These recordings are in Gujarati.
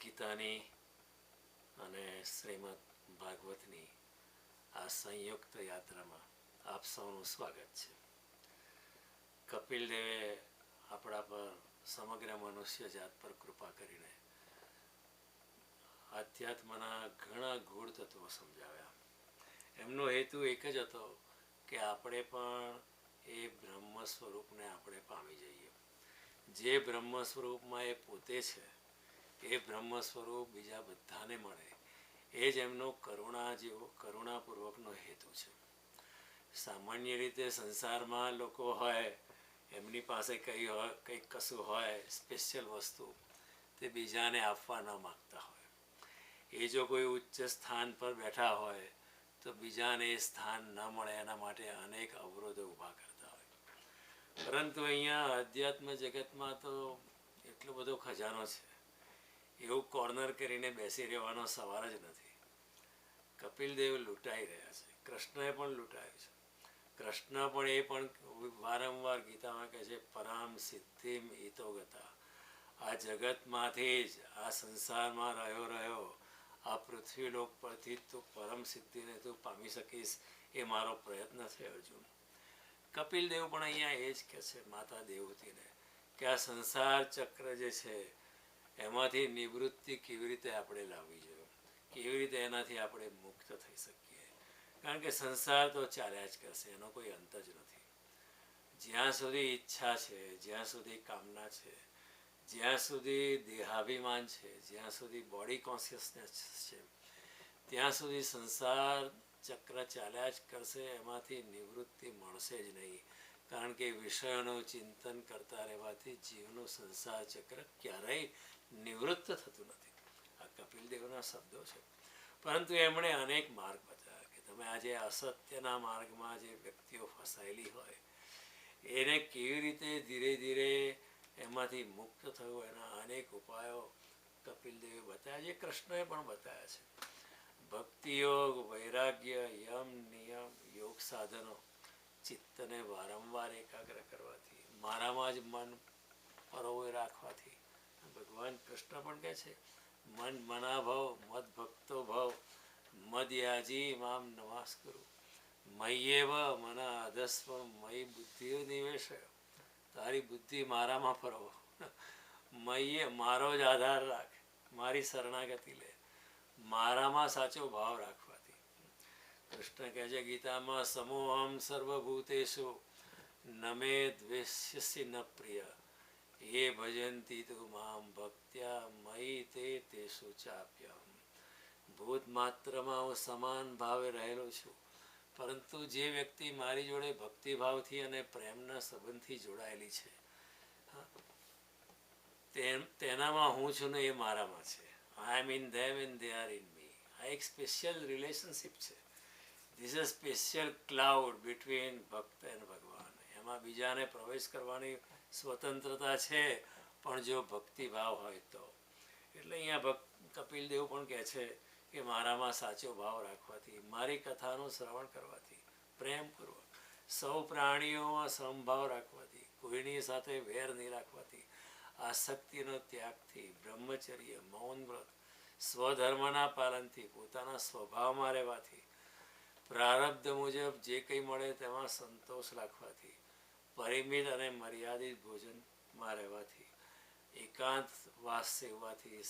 ગીતાની અને શ્રીમદ ભાગવતની આ સંયુક્ત યાત્રામાં આપ સૌનું સ્વાગત છે. કપિલ દેવે આપણા પર સમગ્ર મનુષ્ય જાત પર કૃપા કરીને આધ્યાત્મના ઘણા ગૂઢ તત્વો સમજાવ્યા. એમનો હેતુ એક જ હતો કે આપણે પણ એ બ્રહ્મ સ્વરૂપને આપણે પામી જઈએ. જે બ્રહ્મ સ્વરૂપમાં એ પોતે છે એ બ્રહ્મ સ્વરૂપ બીજા બધાને મળે, એ જ એમનો કરુણાપૂર્વકનો હેતુ છે. સામાન્ય રીતે સંસારમાં લોકો હોય, એમની પાસે કંઈક કશું હોય સ્પેશિયલ વસ્તુ, તે બીજાને આપવા ન માગતા હોય. એ જો કોઈ ઉચ્ચ સ્થાન પર બેઠા હોય તો બીજાને એ સ્થાન ન મળે એના માટે અનેક અવરોધો ઊભા કરતા હોય. પરંતુ અહીંયા અધ્યાત્મ જગતમાં તો એટલો બધો ખજાનો છે, એવું કોર્નર કરીને બેસી રહેવાનો સવાલ જ નથી. કપિલ દેવ લૂંટાઈ રહ્યા છે, કૃષ્ણએ પણ લૂંટાયું છે. કૃષ્ણ પણ એ પણ વારંવાર ગીતામાં કહે છે, પરામ સિદ્ધિમ ઈતો ગતા. આ જગતમાંથી જ, આ સંસારમાં રહ્યો આ પૃથ્વીલોક પરથી તું પરમ સિદ્ધિને તું પામી શકીશ, એ મારો પ્રયત્ન છે અર્જુન. કપિલ દેવ પણ અહીંયા એ જ કહે છે માતા દેવહૂતિને કે આ સંસાર ચક્ર જે છે એમાંથી નિવૃત્તિ કેવી રીતે આપણે લાવવી જોઈએ, કેવી રીતે એનાથી આપણે મુક્ત થઈ શકીએ. કારણ કે સંસાર તો ચાલ્યા જ કરશે, એનો કોઈ અંત જ નથી. જ્યાં સુધી ઈચ્છા છે, જ્યાં સુધી કામના છે, જ્યાં સુધી દેહાભિમાન છે, જ્યાં સુધી બોડી કોન્શિયસનેસ છે, ત્યાં સુધી સંસાર ચક્ર ચાલ્યા જ કરશે. એમાંથી નિવૃત્તિ મળશે જ નહીં. કારણ કે વિષયોનું ચિંતન કરતા રહેવાથી જીવનું સંસાર ચક્ર ક્યારેય નિવૃત્ત થતું નથી. આ કપિલ દેવના શબ્દો છે. પરંતુ એમણે અનેક માર્ગ બતાવ્યા કે તમે આજે અસત્યના માર્ગમાં જે વ્યક્તિઓ ફસાયેલી હોય એને કેવી રીતે ધીરે ધીરે એમાંથી મુક્ત થયું, એના અનેક ઉપાયો કપિલ દેવે બતાવ્યા છે, કૃષ્ણએ પણ બતાવ્યા છે. ભક્તિ યોગ, વૈરાગ્ય, યમ નિયમ, યોગ સાધનો, ચિત્તને વારંવાર એકાગ્ર કરવાથી, મારામાં જ મન પરોવે રાખવાથી. ભગવાન કૃષ્ણ પણ કહે છે મન મના ભવ મદ ભક્તો ભવ મદયાજી મામ નમાસ્કુરુ મય્યેવ મના અધસ્વ મયી બુદ્ધિ નિવેશ. તારી બુદ્ધિ મારામાં ફરવો, મય્યે મારો જ આધાર રાખ, મારી શરણાગતિ લે, મારામાં સાચો ભાવ રાખવાથી. કૃષ્ણ કહે છે ગીતામાં સમોહમ સર્વભૂતેષુ નમે દ્વેષ્યસી ન પ્રિય એ ભજંતી તું મામ ભક્ત્યા મયી તે તેષુ ચાપ્યહમ. ભૂત માત્રમાં હું સમાન ભાવે રહેલો છું, પરંતુ જે વ્યક્તિ મારી જોડે ભક્તિભાવથી અને પ્રેમના સંબંધથી જોડાયેલી છે તેનામાં હું છું ને એ મારામાં છે. I am in them and they are in me. આ એક સ્પેશિયલ રિલેશનશિપ છે. This a special cloud between bhakt and Bhagwan. એમાં બીજાને પ્રવેશ કરવાની સ્વતંત્રતા છે, પણ જો ભક્તિભાવ હોય તો. એટલે અહીંયા કપિલ દેવ પણ કહે છે કે મારામાં સાચો ભાવ રાખવાથી, મારી કથાનું શ્રવણ કરવાથી, પ્રેમપૂર્વક સૌ પ્રાણીઓમાં સમભાવ રાખવાથી, કોઈની સાથે વેર નહીં રાખવાથી, આસક્તિનો ત્યાગથી, બ્રહ્મચર્ય, મૌન વ્રત, સ્વધર્મના પાલનથી, પોતાના સ્વભાવમાં રહેવાથી, પ્રારબ્ધ મુજબ જે કંઈ મળે તેમાં સંતોષ રાખવાથી, પરિમિત અને મર્યાદિત ભોજનમાં રહેવાથી, એકાંત વાસ સેવવાથી,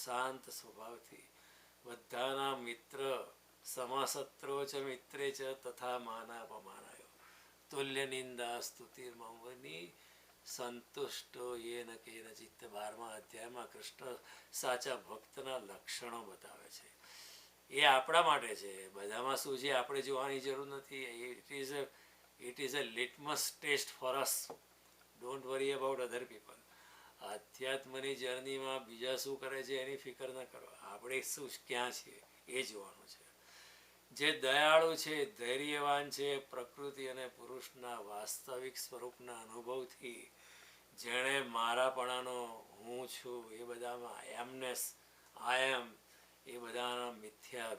શાંત સ્વભાવથી, બધાના મિત્ર, સમાસત્રો ચ મિત્રે ચ તથા માનાપમાનાયો તુલ્ય નિંદા સ્તુતિર્મની સંતુષ્ટો યેન કેનચિત્ત. 12મા અધ્યાયમાં કૃષ્ણ સાચા ભક્તના લક્ષણો બતાવે છે. એ આપણા માટે છે. બધામાં શું છે આપણે જોવાની જરૂર નથી. It is a litmus test for us. Don't worry about other people. આધ્યાત્મની જર્નીમાં બીજા શું કરે છે એની ફિકર ન કરો, આપણે શું ક્યાં છીએ એ જોવાનું છે. જે દયાળુ છે, ધૈર્યવાન છે, પ્રકૃતિ અને પુરુષના વાસ્તવિક સ્વરૂપના અનુભવથી જેણે મારાપણાનો હું છું એ બધામાં એમનેસ, આઈ એમ, એ બધાના મિથ્યા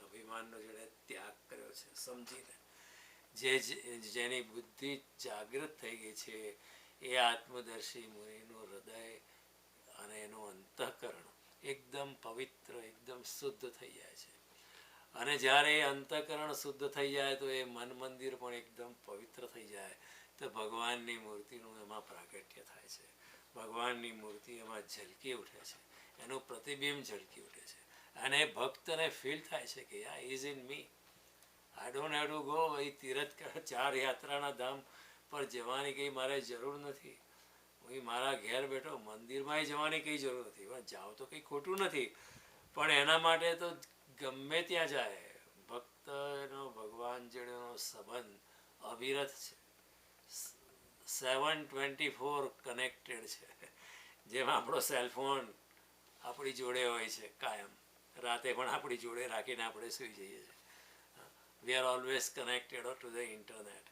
અભિમાનનો જેણે ત્યાગ કર્યો છે સમજીને, જેની બુદ્ધિ જાગૃત થઈ ગઈ છે, એ આત્મદર્શી મુનિનું હૃદય અને એનું અંતઃકરણ એકદમ પવિત્ર, એકદમ શુદ્ધ થઈ જાય છે. અને જ્યારે એ અંતઃકરણ શુદ્ધ થઈ જાય તો એ મન મંદિર પણ એકદમ પવિત્ર થઈ જાય તો ભગવાનની મૂર્તિનું એમાં પ્રાગટ્ય થાય છે. ભગવાનની મૂર્તિ એમાં ઝલકી ઉઠે છે, એનું પ્રતિબિંબ ઝલકી ઉઠે છે. અને ભક્તને ફીલ થાય છે કે યા is in me. I don't have to go. એ તીરથ 4 યાત્રાના ધામ પર જવાની કંઈ મારે જરૂર નથી. હું મારા ઘેર બેઠો મંદિરમાં જવાની કંઈ જરૂર નથી. પણ જાઓ તો કંઈ ખોટું નથી, પણ એના માટે તો ગમે ત્યાં જાય. ભક્તનો ભગવાન જોડેનો સંબંધ અવિરત છે, 7/24 કનેક્ટેડ છે. જેમ આપણો સેલફોન આપણી જોડે હોય છે કાયમ, રાતે પણ આપણી જોડે રાખીને આપણે સૂઈ જઈએ છીએ. We are always connected to the internet.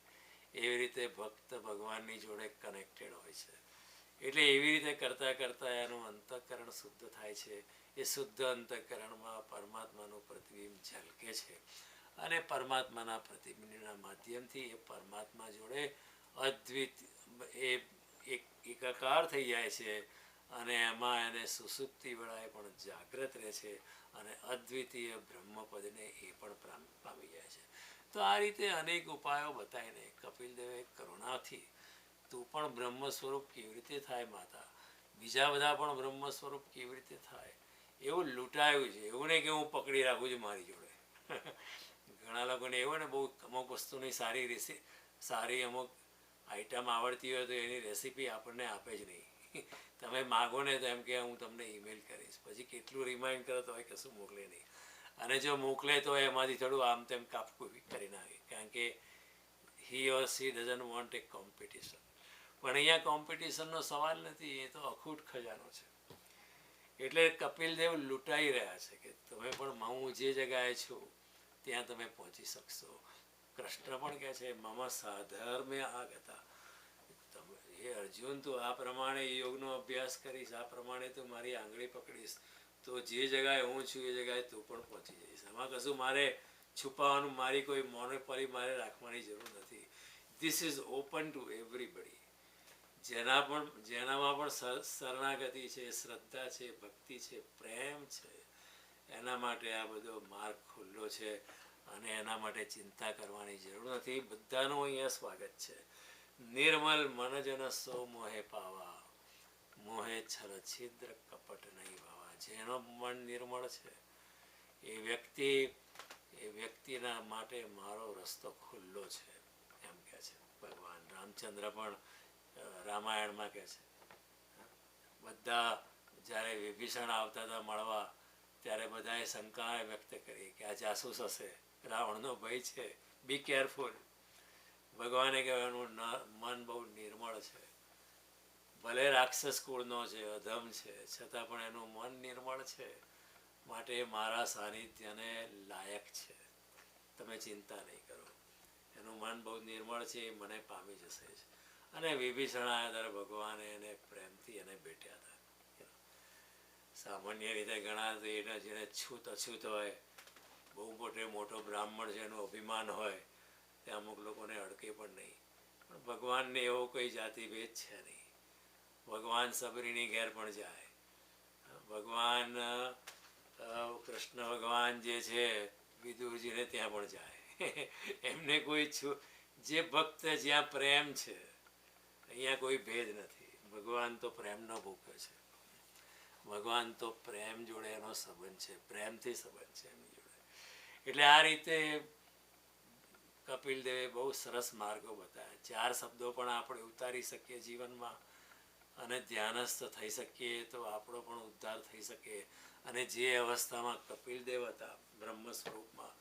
એવી રીતે ભક્ત ભગવાનની જોડે કનેક્ટેડ હોય છે. એટલે એવી રીતે કરતાં કરતાં એનું અંતઃકરણ શુદ્ધ થાય છે. એ શુદ્ધ અંતઃકરણમાં પરમાત્માનું પ્રતિબિંબ ઝલકે છે અને પરમાત્માના પ્રતિબિંબના માધ્યમથી એ પરમાત્મા જોડે અદ્વિત એ એકાકાર થઈ જાય છે અને એમાં એને સુસુપ્તિ વેળાએ પણ જાગ્રત રહે છે અને અદ્વિતીય બ્રહ્મપદને એ પણ પામી જાય છે. તો આ રીતે અનેક ઉપાયો બતાવીને કપિલદેવે કરુણાથી તું પણ બ્રહ્મ સ્વરૂપ કેવી રીતે થાય માતા, બીજા બધા પણ બ્રહ્મ સ્વરૂપ કેવી રીતે થાય એવું લૂંટાયું છે. એવું નહીં કે હું પકડી રાખું છું મારી જોડે. ઘણા લોકોને એવું ને બહુ અમુક વસ્તુની સારી અમુક આઈટમ આવડતી હોય તો એની રેસીપી આપણને આપે જ નહીં. તમે માગો ને તો એમ કે હું તમને ઈમેલ કરીશ, પછી કેટલું રિમાઇન્ડ કરો તો કશું મોકલે નહીં. અને જો મોકલે તો એમાંથી થોડું આમ તેમ કાપકું કરી નાખે, કારણ કે he or she doesn't want a competition. પણ અહીંયા કોમ્પિટિશનનો સવાલ નથી, એ તો અખૂટ ખજાનો છે. એટલે કપિલદેવ લૂંટાઈ રહ્યા છે કે તમે પણ હું જે જગાએ છું ત્યાં તમે પહોંચી શકશો. કૃષ્ણ પણ કહે છે મમ સાધર્મે આગતા. હે અર્જુન, તું આ પ્રમાણે યોગનો અભ્યાસ કરીશ, આ પ્રમાણે તું મારી આંગળી પકડીશ તો જે જગાએ હું છું એ જગાએ તું પણ પહોંચી જઈશ. આમાં કશું મારે છુપાવવાનું, મારી કોઈ મોનોપોલી મારે રાખવાની જરૂર નથી. This is open two everybody. જેનામાં પણ શરણાગતિ છે, શ્રદ્ધા છે, ભક્તિ છે, પ્રેમ છે, એના માટે આ બધો માર્ગ ખુલ્લો છે અને એના માટે ચિંતા કરવાની જરૂર નથી. બધાનું અહીંયા સ્વાગત છે. નિર્મલ મનજન સો મોહે પાવા, મોહે છલ છિદ્ર કપટ નહીં ભાવા. જેનો મન નિર્મળ છે એ વ્યક્તિના માટે મારો રસ્તો ખુલ્લો છે, એમ કહે છે ભગવાન રામચંદ્ર. પણ રામાયણમાં કહે છે બધા જ્યારે વિભીષણ આવતા હતા મળવા ત્યારે બધાએ શંકા વ્યક્ત કરી કે આ જાસૂસ હશે, રાવણનો ભય છે, બી કેરફુલ. ભગવાને કહ્યું એનું મન બહુ નિર્મળ છે, ભલે રાક્ષસ કુળનો છે, અધમ છે, છતાં પણ એનું મન નિર્મળ છે, માટે મારા સાનિધ્યને લાયક છે. તમે ચિંતા નહીં કરો, એનું મન બહુ નિર્મળ છે, એ મને પામી જશે જ. અને વિભીષણ આવ્યા ત્યારે ભગવાને એને પ્રેમથી એને ભેટ્યા હતા. સામાન્ય રીતે ઘણા એને જેને છૂત અછૂત હોય, બહુ મોટો બ્રાહ્મણ છે, એનું અભિમાન હોય, તે અમુક લોકોને અડકે પણ નહીં. પણ ભગવાનને એવો કોઈ જાતિભેદ છે નહીં. ભગવાન સબરીની ઘેર પણ જાય. ભગવાન કૃષ્ણ ભગવાન જે છે વિદુરજીને ત્યાં પણ જાય. એમને કોઈ જે ભક્ત જ્યાં પ્રેમ છે અહીંયા કોઈ ભેદ નથી. ભગવાન તો પ્રેમનો ભૂખ્યો છે. ભગવાન તો પ્રેમ જોડે એનો સંબંધ છે, પ્રેમથી સંબંધ છે એમની જોડે. એટલે આ રીતે કપિલદેવે બહુ સરસ માર્ગો બતાવ્યા. 4 શબ્દો પણ આપણે ઉતારી શકીએ જીવનમાં અને ધ્યાનસ્થ થઈ શકીએ તો આપણો પણ ઉદ્ધાર થઈ શકે. અને જે અવસ્થામાં કપિલદેવ હતા બ્રહ્મ સ્વરૂપમાં,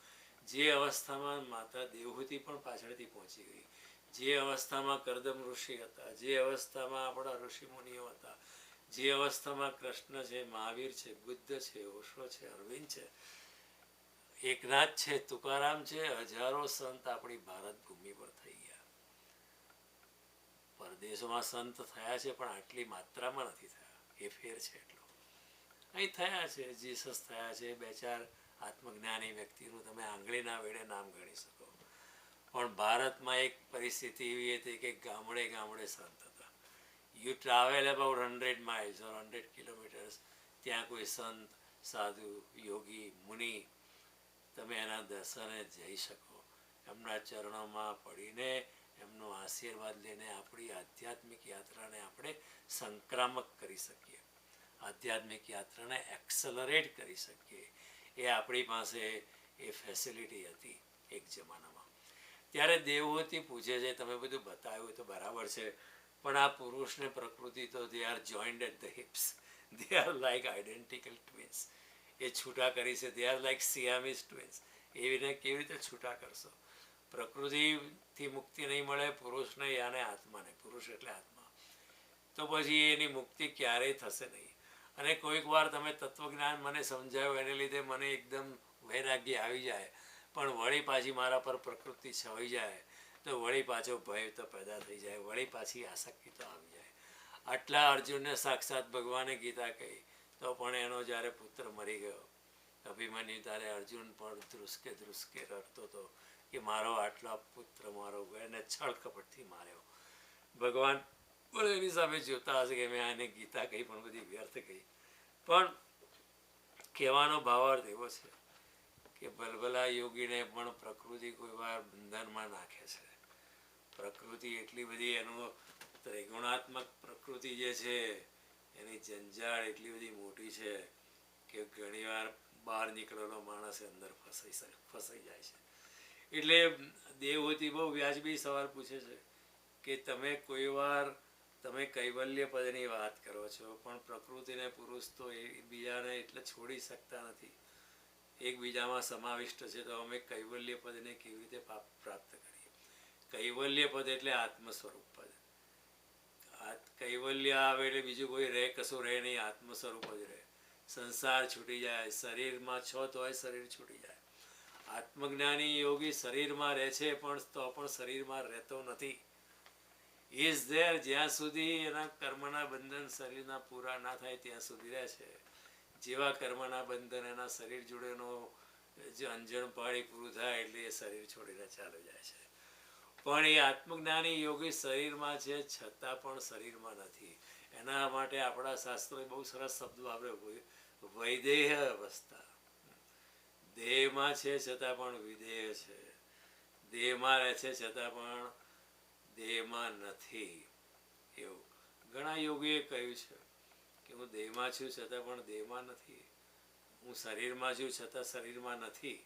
જે અવસ્થામાં માતા દેવહૂતિ પણ પાછળથી પહોંચી ગઈ, જે અવસ્થામાં કરદમ ઋષિ હતા, જે અવસ્થામાં આપણા ઋષિમુનિઓ હતા, જે અવસ્થામાં કૃષ્ણ છે, મહાવીર છે, બુદ્ધ છે, ઓશો છે, અરવિંદ છે, એકનાથ છે, તુકારામ છે, હજારો સંત આપણી ભારત ભૂમિ પર થઈ ગયા. પરદેશોમાં સંત થયા છે પણ આટલી માત્રામાં નથી થયા. એ ફેર છે એટલો. અહીં થયા છે, જીસસ થયા છે, 2-4 આત્મજ્ઞાની વ્યક્તિનું તમે આંગળીના વેડે નામ ગણી શકો. પણ ભારતમાં એક પરિસ્થિતિ એવી હતી કે ગામડે ગામડે સંત હતા. You travel about 100 miles or 100 kilometers, ત્યાં કોઈ સંત સાધુ યોગી મુનિ તમે એના દર્શને જઈ શકો, એમના ચરણોમાં પડીને એમનો આશીર્વાદ લઈને આપણી આધ્યાત્મિક યાત્રાને આપણે સંક્રામક કરી શકીએ, આધ્યાત્મિક યાત્રાને એક્સલરેટ કરી શકીએ. એ આપણી પાસે એ ફેસિલિટી હતી એક જમાનામાં. ત્યારે દેવહૂતિ પૂછે છે તમે બધું બતાવ્યું તો બરાબર છે, પણ આ પુરુષને પ્રકૃતિ તો they are joined at the hips, they are like identical twins. એ છૂટા કરી છે, they are like Siamese twins. એવીને કેવી રીતે છૂટા કરશો? પ્રકૃતિથી મુક્તિ નહીં મળે પુરુષને યાને આત્માને, પુરુષ એટલે આત્મા, તો પછી એની મુક્તિ ક્યારેય થશે નહીં. અને કોઈક વાર તમે તત્વજ્ઞાન મને સમજાવ્યું એને લીધે મને એકદમ વૈરાગ્ય આવી જાય, પણ વળી પાછી મારા પર પ્રકૃતિ છવાઈ જાય તો વળી પાછો ભય તો પેદા થઈ જાય, વળી પાછી આસક્તિ તો આવી જાય. આટલા અર્જુનને સાક્ષાત ભગવાને ગીતા કહી, તો પણ એનો જ્યારે પુત્ર મરી ગયો અભિમન્યુ, ત્યારે અર્જુન પણ ધ્રુસકે ધ્રુસકે રડતો હતો કે મારો આટલા પુત્ર મારો એને છળ કપટથી માર્યો. ભગવાન બોલે એની સામે જોતા હશે કે મેં આને ગીતા કહી પણ બધી વ્યર્થ કહી. પણ કહેવાનો ભાવાર્થ એવો છે કે ભલભલા યોગીને પણ પ્રકૃતિ કોઈ વાર બંધનમાં નાખે છે. પ્રકૃતિ એટલી બધી એનું ત્રિગુણાત્મક પ્રકૃતિ જે છે એની જંજાળ એટલી બધી મોટી છે કે ઘણીવાર બહાર નીકળેલો માણસ અંદર ફસાઈ જાય છે. એટલે દેવહૂતિ બહુ વ્યાજબી સવાલ પૂછે છે કે તમે કોઈ વાર તમે કૈવલ્ય પદની વાત કરો છો, પણ પ્રકૃતિને પુરુષ તો એકબીજાને એટલે છોડી શકતા નથી, એકબીજામાં સમાવિષ્ટ છે, તો અમે કૈવલ્ય પદને કેવી રીતે પ્રાપ્ત કરીએ? કૈવલ્ય પદ એટલે આત્મ સ્વરૂપ પદ. કૈવલ્ય આવે એટલે બીજું કોઈ રહે કશું રહે નહીં, આત્મ સ્વરૂપ જ રહે. સંસાર છૂટી જાય, શરીરમાં છો તોય શરીર છૂટી જાય. આત્મજ્ઞાની યોગી શરીરમાં રહે છે પણ તો પણ શરીરમાં રહેતો નથી. ઇઝ ધેર, જ્યાં સુધી એના કર્મના બંધન શરીરના પૂરા ના થાય ત્યાં સુધી રહે છે. જેવા કર્મના બંધન એના શરીર જોડેનો જે અંજણ પાળી પૂરું થાય એટલે એ શરીર છોડીને ચાલી જાય છે. પણ એ આત્મજ્ઞાની યોગી શરીરમાં છે છતાં પણ શરીરમાં નથી. એના માટે આપણા શાસ્ત્રોએ બહુ સરસ શબ્દ વાપર્યો, વૈદેહ અવસ્થા. દેહમાં છે છતાં પણ વિદેહ છે, દેહમાં રહે છે છતાં પણ દેહમાં નથી. એવું ઘણા યોગીએ કહ્યું છે કે હું દેહમાં છું છતાં પણ દેહમાં નથી, હું શરીરમાં છું છતાં શરીરમાં નથી.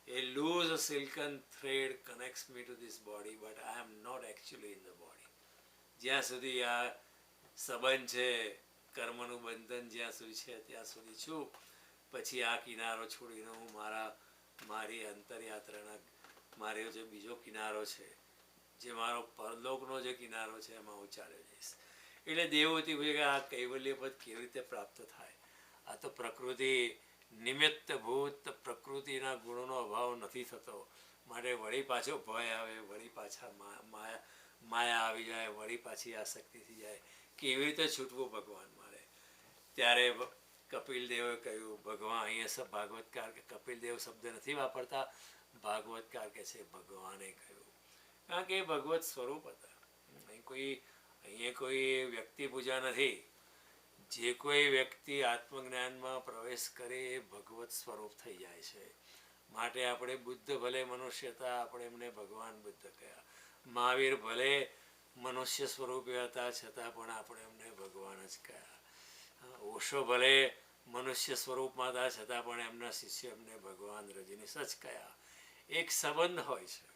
A loose silken thread connects me to this body, but I am not actually in the body. જ્યાં સુધી આ સંબંધ છે, કર્મનું બંધન જ્યાં સુધી છે ત્યાં સુધી છું, પછી આ કિનારો છોડીને હું મારી અંતરયાત્રાના મારો જે બીજો કિનારો છે, જે મારો પરલોકનો જે કિનારો છે એમાં હું ચાલ્યો જઈશ. એટલે દેવહૂતિ પૂછે કે આ કૈવલ્ય પદ કેવી રીતે પ્રાપ્ત થાય? આ તો પ્રકૃતિ નિમિત્ત ભૂત, પ્રકૃતિના ગુણોનો અભાવ નથી થતો, માટે વળી પાછો ભય આવે, વળી પાછા માયા આવી જાય, વળી પાછી આસક્તિ થઈ જાય. કેવી રીતે છૂટવું ભગવાન મારે? ત્યારે કપિલદેવે કહ્યું, ભગવાન અહીંયા ભાગવતકાર કે કપિલદેવ શબ્દ નથી વાપરતા, ભાગવતકાર કે છે ભગવાને કહ્યું, કારણ કે એ ભગવત સ્વરૂપ હતા. અહીંયા કોઈ વ્યક્તિ પૂજા નથી. જે કોઈ વ્યક્તિ આત્મજ્ઞાનમાં પ્રવેશ કરે એ ભગવત સ્વરૂપ થઈ જાય છે. માટે આપણે બુદ્ધ ભલે મનુષ્ય હતા, આપણે એમને ભગવાન બુદ્ધ કહ્યા. મહાવીર ભલે મનુષ્ય સ્વરૂપે હતા છતાં પણ આપણે એમને ભગવાન જ કહ્યા. ઓશો ભલે મનુષ્ય સ્વરૂપમાં હતા છતાં પણ એમના શિષ્ય એમને ભગવાન રજનીશ જ કહ્યા. એક સંબંધ હોય છે.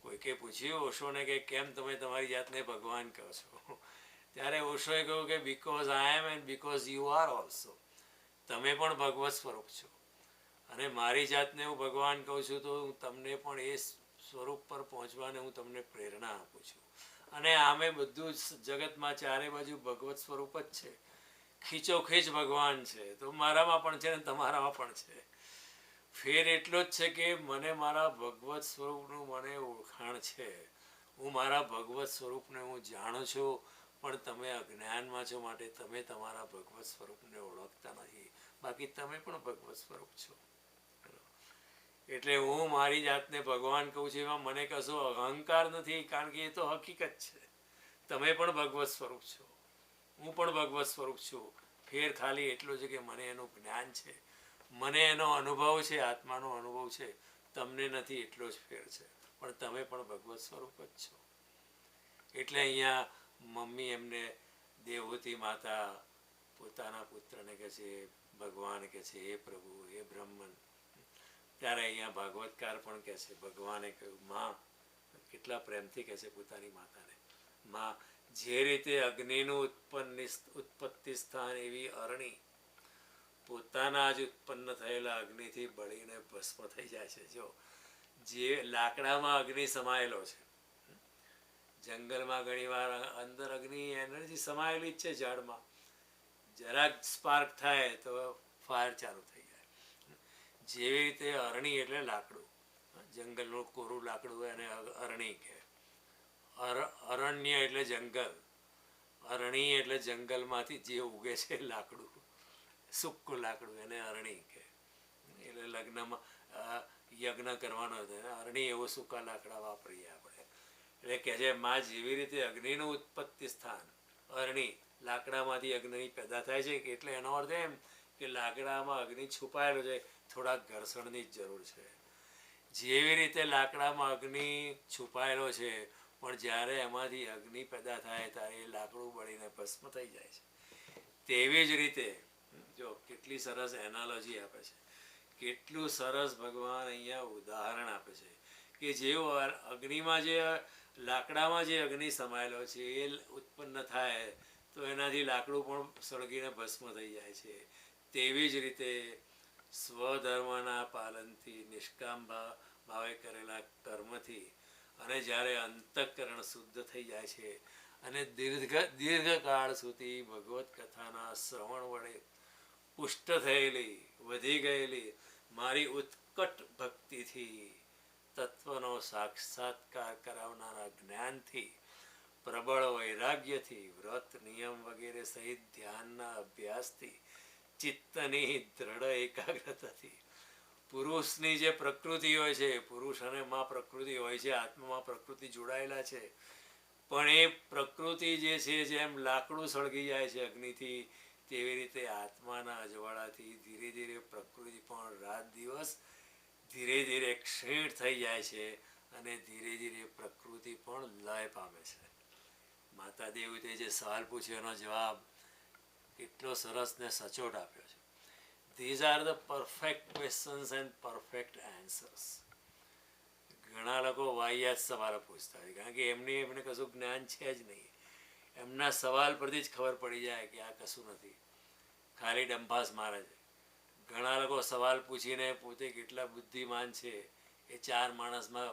કોઈકે પૂછ્યું ઓશોને કે કેમ તમે તમારી જાતને ભગવાન કહો છો? ત્યારે ઓશોએ કહ્યું કે because I am and because you are also. તમે પણ ભગવત સ્વરૂપ છો અને મારી જાતને હું ભગવાન કહું છું, તો હું તમને પણ એ સ્વરૂપ પર પહોંચવાને હું તમને પ્રેરણા આપું છું. અને આમે બધું જ જગતમાં ચારે બાજુ ભગવત સ્વરૂપ જ છે, ખીચોખીચ ભગવાન છે. તો મારામાં પણ છે ને તમારામાં પણ છે. ફેર એટલો જ છે કે મને મારા ભગવત સ્વરૂપનું મને ઓળખાણ છે, હું મારા ભગવત સ્વરૂપને હું જાણું છું, પણ તમે અજ્ઞાનમાં છો માટે તમે તમારા ભગવત સ્વરૂપને ઓળખતા નથી. બાકી તમે પણ ભગવત સ્વરૂપ છો. એટલે હું મારી જાતને ભગવાન કહું છું, એમાં મને કશો અહંકાર નથી, કારણ કે એ તો હકીકત છે. તમે પણ ભગવત સ્વરૂપ છો, હું પણ ભગવત સ્વરૂપ છું. ફેર ખાલી એટલો છે કે મને એનું જ્ઞાન છે, મને એનો અનુભવ છે, આત્માનો અનુભવ છે, તમને નથી, એટલો જ ફેર છે. પણ તમે પણ ભગવત સ્વરૂપ જ છો. એટલે અહીંયા મમ્મી એમને દેવહૂતિ માતા પોતાના પુત્રને કહે છે ભગવાન, કહે છે હે પ્રભુ, હે બ્રહ્મન. ત્યારે અહીંયા ભાગવતકાર પણ કહે છે ભગવાને કહ્યું માં, કેટલા પ્રેમથી કહે છે પોતાની માતાને, માં જે રીતે અગ્નિનું ઉત્પત્તિ સ્થાન એવી અરણી પોતાના જ ઉત્પન્ન થયેલા અગ્નિથી બળીને ભસ્મ થઈ જાય છે. જો જે લાકડામાં અગ્નિ સમાયેલો છે, જંગલમાં ઘણીવાર અંદર અગ્નિ એનર્જી સમાયેલી જ છે ઝાડમાં, જરાક સ્પાર્ક થાય તો ફાયર ચાલુ થઈ જાય. જેવી રીતે અરણી એટલે લાકડું, જંગલનું કોરું લાકડું એને અરણી કહે. અરણ્ય એટલે જંગલ, અરણી એટલે જંગલમાંથી જે ઉગે છે લાકડું, સૂકું લાકડું, એને અરણી કહે. એટલે લગ્નમાં યજ્ઞ કરવાનો હતો, અરણી એવો સૂકા લાકડા વાપરીએ આપણે. એટલે કહે છે માં જેવી રીતે અગ્નિનું ઉત્પત્તિ સ્થાન અરણી, લાકડામાંથી અગ્નિ પેદા થાય છે, એટલે એનો અર્થ એમ કે લાકડામાં અગ્નિ છુપાયેલો છે, થોડાક ઘર્ષણની જ જરૂર છે. જેવી રીતે લાકડામાં અગ્નિ છુપાયેલો છે, પણ જ્યારે એમાંથી અગ્નિ પેદા થાય ત્યારે એ લાકડું બળીને ભસ્મ થઈ જાય છે. તેવી જ રીતે જો કેટલી સરસ એનાલોજી આપે છે, કેટલું સરસ ભગવાન અહીંયા ઉદાહરણ આપે છે કે જેવું અગ્નિમાં જે લાકડામાં જે અગ્નિ સમાયેલો છે એ ઉત્પન્ન થાય તો એનાથી લાકડું પણ સળગીને ભસ્મ થઈ જાય છે. તેવી જ રીતે સ્વધર્મના પાલનથી, નિષ્કામ ભાવે કરેલા કર્મથી અને જ્યારે અંતઃકરણ શુદ્ધ થઈ જાય છે અને દીર્ઘકાળ સુધી ભગવત કથાના શ્રવણ વડે પુષ્ટ થયેલી, વધી ગયેલી મારી ઉત્કટ ભક્તિથી, તત્વનો સાક્ષાત્કાર કરાવનારા જ્ઞાનથી, પ્રબળ વૈરાગ્યથી, વ્રત નિયમ વગેરે સહિત ધ્યાનના અભ્યાસથી, ચિત્તની દ્રઢ એકાગ્રતાથી, પુરુષની જે પ્રકૃતિ હોય છે, પુરુષ અને માં પ્રકૃતિ હોય છે, આત્મામાં પ્રકૃતિ જોડાયેલા છે, પણ એ પ્રકૃતિ જે છે જેમ લાકડું સળગી જાય છે અગ્નિથી, તેવી રીતે આત્માના અજવાળાથી ધીરે ધીરે પ્રકૃતિ પણ રાત દિવસ ધીરે ધીરે ક્ષીણ થઈ જાય છે અને ધીરે ધીરે પ્રકૃતિ પણ લય પામે છે. માતા દેવતે જે સવાલ પૂછ્યો એનો જવાબ કેટલો સરસ ને સચોટ આપ્યો છે. These are the perfect questions and perfect answers. ઘણા લોકો વાહિયાત સવાલો પૂછતા હોય, કારણ કે એમને કશું જ્ઞાન છે જ નહીં. એમના સવાલ પરથી જ ખબર પડી જાય કે આ કશું નથી, ખાલી ડંભાસ મારે છે. ઘણા લોકો સવાલ પૂછીને પોતે કેટલા બુદ્ધિમાન છે એ ચાર માણસમાં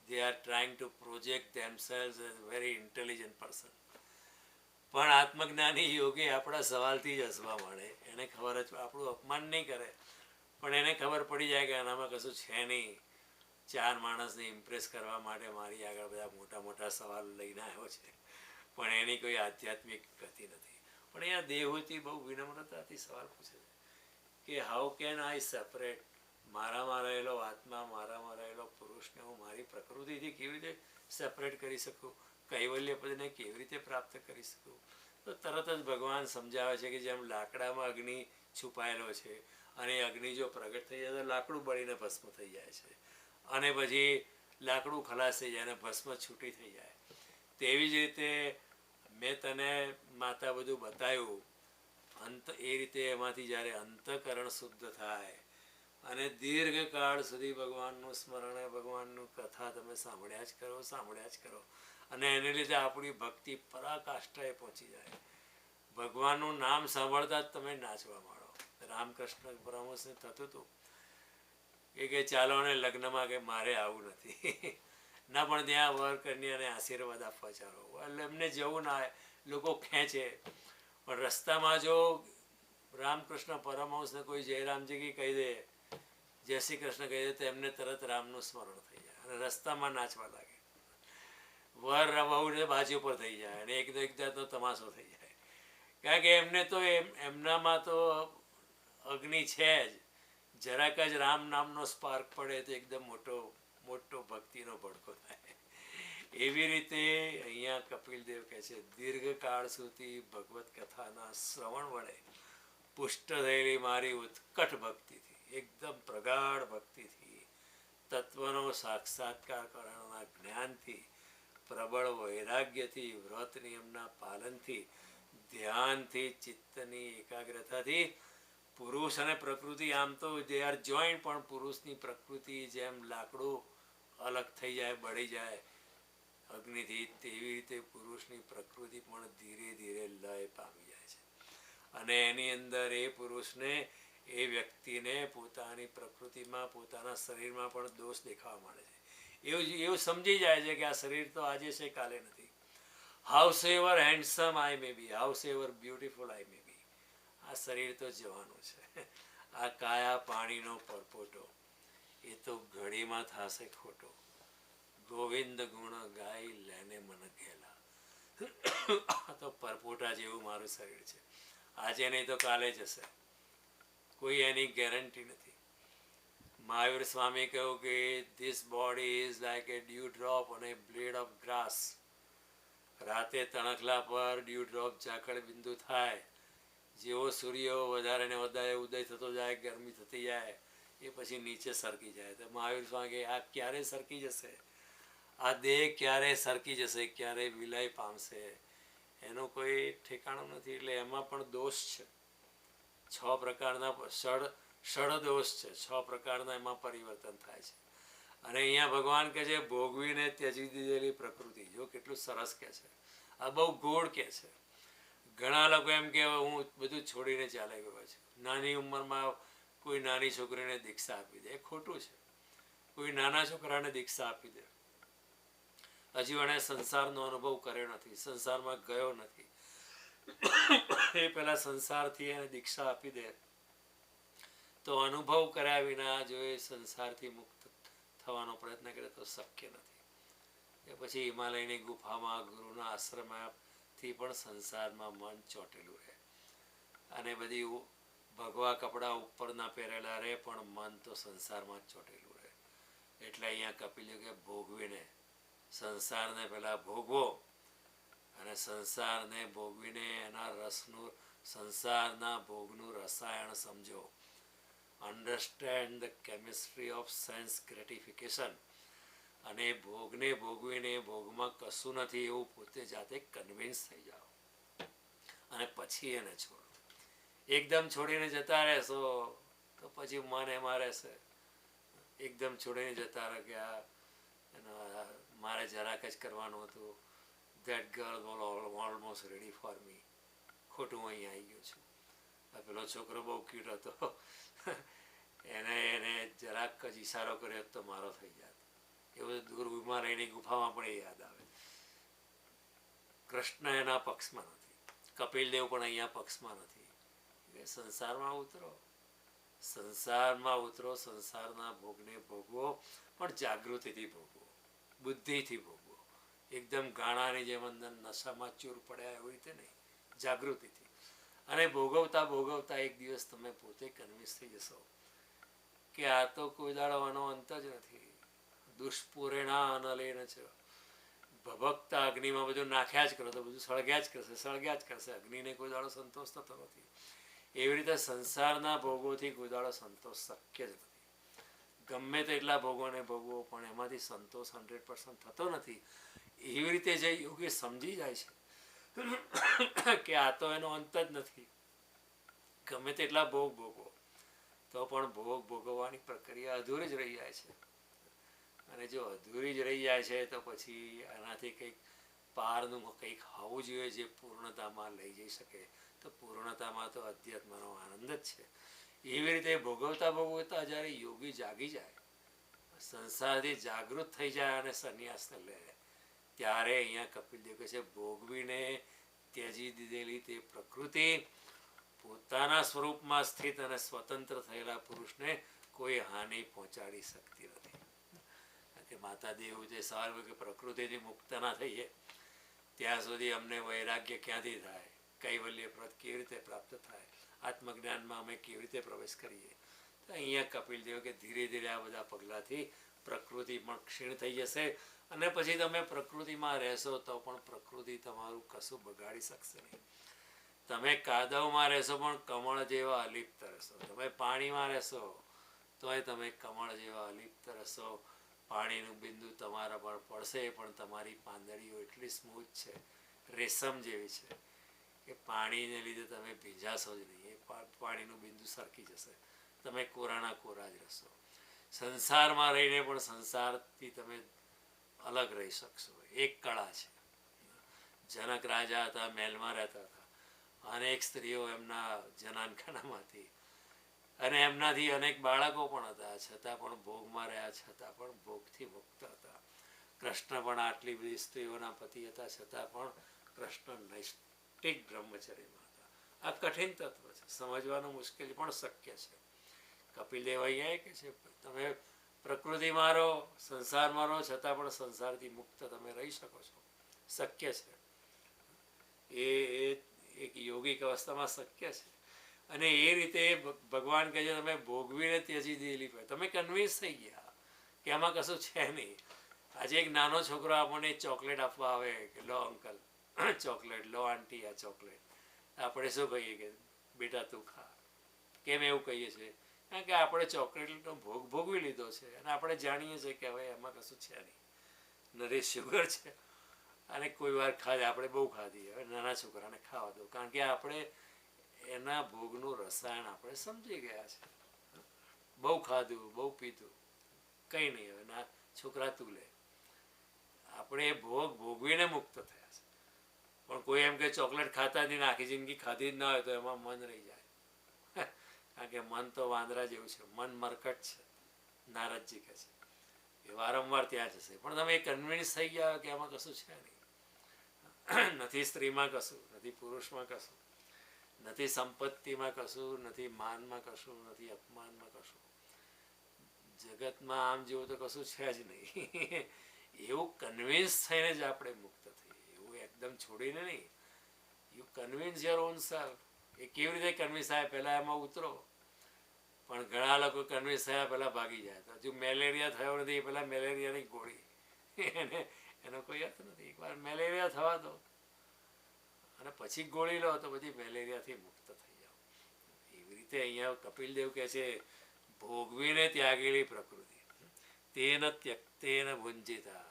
they are trying to project themselves as a very intelligent person. પણ આત્મજ્ઞાની યોગી આપણા સવાલથી જ હસવા માંડે. એને ખબર જ, આપણું અપમાન નહીં કરે, પણ એને ખબર પડી જાય કે આનામાં કશું છે નહીં. ચાર માણસને ઇમ્પ્રેસ કરવા માટે મારી આગળ બધા મોટા મોટા સવાલ લઈને આવ્યો છે, પણ એની કોઈ આધ્યાત્મિક ગતિ નથી. પણ અહીંયા દેવહૂતિ બહુ વિનમ્રતાથી સવાલ પૂછે છે કે હાઉ કેન આઈ સેપરેટ, મારામાં રહેલો આત્મા, મારામાં રહેલો પુરુષને હું મારી પ્રકૃતિથી કેવી રીતે સેપરેટ કરી શકું, કૈવલ્ય પદને કેવી રીતે પ્રાપ્ત કરી શકું. તો તરત જ ભગવાન સમજાવે છે કે જેમ લાકડામાં અગ્નિ છુપાયેલો છે અને અગ્નિ જો પ્રગટ થઈ જાય તો લાકડું બળીને ભસ્મ થઈ જાય છે અને પછી લાકડું ખલાસ થઈ જાય અને ભસ્મ છૂટી થઈ જાય. તેવી જ રીતે મેં તને માતા બધું બતાવ્યું, એ રીતે એમાંથી જ્યારે અંતઃકરણ શુદ્ધ થાય અને દીર્ઘકાળ સુધી ભગવાનનું સ્મરણ, ભગવાનનું કથા તમે સાંભળ્યા જ કરો અને એને લીધે આપણી ભક્તિ પરાકાષ્ઠાએ પહોંચી જાય. ભગવાનનું નામ સાંભળતા જ તમે નાચવા માંડો. રામકૃષ્ણ પરમહંસને થતું હતું કે ચાલો ને લગ્નમાં, કે મારે આવું નથી ના, પણ ત્યાં વર કન્યાને આશીર્વાદ આપવા ચાલો. એટલે એમને જવું ના, લોકો ખેંચે. પણ રસ્તામાં જો રામકૃષ્ણ પરમહંસને કોઈ જયરામજી કહી દે, જય શ્રી કૃષ્ણ કહી દે, તો એમને તરત રામનું સ્મરણ થઈ જાય અને રસ્તામાં નાચવા લાગે. વર વહુને બાજુ પર થઈ જાય અને એક જાતનો તમાશો થઈ જાય, કારણ કે એમને તો એમનામાં તો અગ્નિ છે જ. જરાક જ રામ નામનો સ્પાર્ક પડે તો એકદમ મોટો ભક્તિનો ભડકો થાય. એવી રીતે અહીંયા કપિલદેવ કહે છે, દીર્ઘકાળ સુધી ભગવત કથાના શ્રવણ વડે પુષ્ટ થયેલી મારી ઉત્કટ ભક્તિથી, એકદમ પ્રગાઢ ભક્તિથી, તત્વનો સાક્ષાત્કાર કરવાના જ્ઞાનથી, પ્રબળ વૈરાગ્યથી, વ્રત નિયમના પાલનથી, ધ્યાનથી, ચિત્તની એકાગ્રતાથી, પુરુષ અને પ્રકૃતિ આમ તો દે આર જોઈન્ટ, પણ પુરુષની પ્રકૃતિ જેમ લાકડું અલગ થઈ જાય, બળી જાય અગ્નિથી, તેવી રીતે પુરુષની પ્રકૃતિ પણ ધીરે ધીરે લય પામી જાય છે. અને એની અંદર એ પુરુષને, એ વ્યક્તિને પોતાની પ્રકૃતિમાં, પોતાના શરીરમાં પણ દોષ દેખાવા માંડે છે. એવું સમજી જાય છે કે આ શરીર તો આજે છે, કાલે નથી. હાઉસ એવર હેન્ડસમ આઈ મે બી, હાઉસ એવર બ્યુટિફુલ આઈ મે બી, આ શરીર તો જવાનું છે. આ કાયા પાણીનો પરપોટો એ તો ઘડીમાં થશે ખોટો. ગોવિંદ ગુણ ગાય લેને મન ઘેલા. આ તો પરપોટા જેવું મારું શરીર છે, આજે નહીં તો કાલે જશે, કોઈ એની ગેરંટી નથી. મહાવીર સ્વામી કહ્યું કે this body is like a dew drop on a blade of grass. રાતે તણખલા પર ડ્યુ ડ્રોપ ઝાકળ બિંદુ થાય, જેવો સૂર્ય વધારે ને વધારે ઉદય થતો જાય, ગરમી થતી જાય, એ પછી નીચે સરકી જાય. તો મહાવીર સ્વામી કહે આ ક્યારે સરકી જશે, આ દેહ ક્યારે સરકી જશે, ક્યારે વિલય પામશે, એનું કોઈ ઠેકાણું નથી. એટલે એમાં પણ દોષ છે, 6 પ્રકારના ષડ દોષ છે, 6 પ્રકારના એમાં પરિવર્તન થાય છે. અને અહીંયા ભગવાન કહે છે ભોગવીને ત્યજી દીધેલી પ્રકૃતિ. જો કેટલું સરસ કહે છે, આ બહુ ગોળ કહે છે. ઘણા લોકો એમ કે હું બધું છોડીને ચાલે ગયો છું. નાની ઉંમરમાં કોઈ નાની છોકરીને દીક્ષા આપી દે, એ ખોટું છે. કોઈ નાના છોકરાને દીક્ષા આપી દે, હજી એને સંસારનો અનુભવ કર્યો નથી, સંસારમાં ગયો નથી, એ પેલા સંસારથી એને દીક્ષા આપી દે, તો અનુભવ કર્યા વિના જો એ સંસારથી મુક્ત થવાનો પ્રયત્ન કરે તો શક્ય નથી. એ પછી હિમાલયની ગુફામાં ગુરુના આશ્રમથી પણ સંસારમાં મન ચોટેલું રહે, અને બધી ભગવા કપડાં ઉપરના પહેરેલા રહે, પણ મન તો સંસારમાં જ ચોટેલું રહે. એટલે અહીંયા કપિલ કે ભોગવીને સંસારને પહેલાં ભોગવો, અને સંસારને ભોગવીને એના રસનું, સંસારના ભોગનું રસાયણ સમજો. Understand the chemistry of sense gratification. અને ભોગને ભોગવીને ભોગમાં કશું નથી એવું પોતે જાતે કન્વિન્સ થઈ જાઓ, અને પછી એને છોડો. એકદમ છોડીને જતા રહેશો તો પછી મન એમાં રહેશે. એકદમ છોડીને જતા રહે કે આ મારે જરાક જ કરવાનું હતું, that girl was almost ready for me, ખોટું અહીં આવી ગયું છું. આ પેલો છોકરો બહુ ક્યુટ હતો, એને જરાક જ ઈશારો કર્યો તો મારો થઈ જાત. એવું દૂર હિમાલયની ગુફામાં પણ એ યાદ આવે. કૃષ્ણ એના પક્ષમાં નથી, કપિલદેવ પણ અહીંયા પક્ષમાં નથી. સંસારમાં ઉતરો, સંસારમાં ઉતરો, સંસારના ભોગને ભોગવો, પણ જાગૃતિથી ભોગવો, બુદ્ધિથી ભોગવો. એકદમ ગાણાની જેમ અંદર નશામાં ચૂર પડ્યા એવી રીતે નહીં, જાગૃતિથી. અને ભોગવતા ભોગવતા એક દિવસ તમે પોતે કન્વિન્સ થઈ જશો કે આ તો કોઈ દાડવાનો અંત જ નથી. દુષ્પૂરેણા અનલેન છે, ભભકતા અગ્નિમાં બધું નાખ્યા જ કરો તો બધું સળગ્યા જ કરશે, સળગ્યા જ કરશે. અગ્નિને કોઈ દાડો સંતોષ થતો નથી. એવી રીતે સંસારના ભોગોથી કોઈ દાડો સંતોષ શક્ય જ નથી. ગમે તેટલા ભોગોને ભોગવો, પણ એમાંથી સંતોષ 100% થતો નથી. એવી રીતે જે યોગી સમજી જાય છે કે આ તો એનો અંત જ નથી, ગમે તેટલા ભોગ ભોગવો તો પણ ભોગ ભોગવવાની પ્રક્રિયા અધૂરી જ રહી જાય છે. અને જો અધૂરી જ રહી જાય છે તો પછી આનાથી કંઈક પારનું કંઈક હોવું જોઈએ જે પૂર્ણતામાં લઈ જઈ શકે. તો પૂર્ણતામાં તો અધ્યાત્મનો આનંદ જ છે. એવી રીતે ભોગવતા ભોગવતા જ્યારે યોગી જાગી જાય, સંસારથી જાગૃત થઈ જાય અને સંન્યાસને લે, ત્યારે અહીંયા કપિલદેવ કહે છે ભોગવીને ત્યજી દીધેલી તે પ્રકૃતિ પોતાના સ્વરૂપમાં સ્થિત અને સ્વતંત્ર થયેલા પુરુષને કોઈ હાનિ પહોંચાડી શકતી નથી. કે માતા દેવ જે સવાલ કે પ્રકૃતિથી મુક્ત ના થઈએ ત્યાં સુધી અમને વૈરાગ્ય ક્યાંથી થાય, કૈવલ્ય પ્રદ કેવી રીતે પ્રાપ્ત થાય, આત્મજ્ઞાનમાં અમે કેવી રીતે પ્રવેશ કરીએ. તો અહીંયા કપિલદેવ કે ધીરે ધીરે આ બધા પગલાંથી પ્રકૃતિ પણ ક્ષીણ થઈ જશે અને પછી તમે પ્રકૃતિમાં રહેશો તો પણ પ્રકૃતિ તમારું કશું બગાડી શકશે નહીં. તમે કાદવમાં રહેશો પણ કમળ જેવા અલિપ્ત રહેશો. તમે પાણીમાં રહેશો તોય તમે કમળ જેવા અલિપ્ત રહેશો. પાણીનું બિંદુ તમારા પર પડશે પણ તમારી પાંદડીઓ એટલી સ્મૂથ છે, રેશમ જેવી છે કે પાણીને લીધે તમે ભીંજાશો જ નહીં. એ પાણીનું બિંદુ સરકી જશે. તમે કોરાના કોરા જ રહેશો. સંસારમાં રહીને પણ સંસારથી તમે અલગ રહી શકશો. એક કળા છે. જનક રાજા હતા, મહેલમાં રહેતા હતા. અનેક સ્ત્રીઓ એમના જનાનખાનામાંથી અને એમનાથી અનેક બાળકો પણ હતા. છતાં પણ ભોગમાં રહ્યા, છતાં પણ ભોગથી મુક્ત હતા. કૃષ્ણ પણ આટલી બધી સ્ત્રીઓના પતિ હતા, છતાં પણ કૃષ્ણ નૈષ્ઠિક બ્રહ્મચર્યમાં હતા. આ કઠિન તત્વ છે, સમજવાનું મુશ્કેલ પણ શક્ય છે. કપિલદેવ અહીંયા કે છે તમે પ્રકૃતિમાં રહો, સંસારમાં રહો, છતાં પણ સંસારથી મુક્ત તમે રહી શકો છો. શક્ય છે. એ એક યોગિક અવસ્થામાં શક્ય છે. અને એ રીતે ભગવાન કહે છે તમે ભોગવીને ત્યજી દીધેલી પડે. તમે કન્વિન્સ થઈ ગયા કે આમાં કશું છે નહીં. આજે એક નાનો છોકરો આપણને ચોકલેટ આપવા આવે કે લો અંકલ ચોકલેટ, લો આંટી આ ચોકલેટ. આપણે શું કહીએ કે બેટા તું ખા. કેમ એવું કહીએ છીએ? કારણ કે આપણે ચોકલેટનો ભોગ ભોગવી લીધો છે અને આપણે જાણીએ છીએ કે હવે એમાં કશું છે નહીં, નરી શુગર છે. અને કોઈ વાર ખાધે, આપણે બહુ ખાધી, હવે નાના છોકરાને ખાવા દો. કારણ કે આપણે એના ભોગનું રસાયણ આપણે સમજી ગયા છે. બહુ ખાધું, બહુ પીધું, કંઈ નહીં, હવે ના છોકરા તું લે. આપણે એ ભોગ ભોગવીને મુક્ત થયા છે. પણ કોઈ એમ કે ચોકલેટ ખાતા જ નહીં, આખી જિંદગી ખાધી જ ના હોય તો એમાં મન રહી જાય. કારણ કે મન તો વાંદરા જેવું છે, મન મરકટ છે. નારદજી કહે છે એ વારંવાર ત્યાં જશે. પણ તમે કન્વિન્સ થઈ ગયા કે આમાં કશું છે નહીં. નથી સ્ત્રીમાં કશું, નથી પુરુષમાં કશું, નથી સંપત્તિમાં કશું, નથી માનમાં કશું, નથી અપમાનમાં કશું. જગતમાં આમ જેવું તો કશું છે જ નહીં. એવું કન્વિન્સ થઈને જ આપણે મુક્ત થઈએ. એવું એકદમ છોડીને નહીં. You convince your own self. એ કેવી રીતે કન્વિન્સ થાય? પહેલાં એમાં ઉતરો. પણ ઘણા લોકો કન્વિન્સ થયા પહેલાં ભાગી જાય. તો હજુ મેલેરિયા થયો નથી એ પહેલાં મેલેરિયાની ગોળી એનો કોઈ અર્થ નથી. એકવાર મેલેરિયા થવા દો અને પછી ગોળી લો તો પછી મેલેરિયાથી મુક્ત થઈ જાઓ. એવી રીતે અહીંયા કપિલદેવ કહે છે ભોગવીને ત્યાગેલી પ્રકૃતિ તેન ત્યક્તેન ભુંજિતા.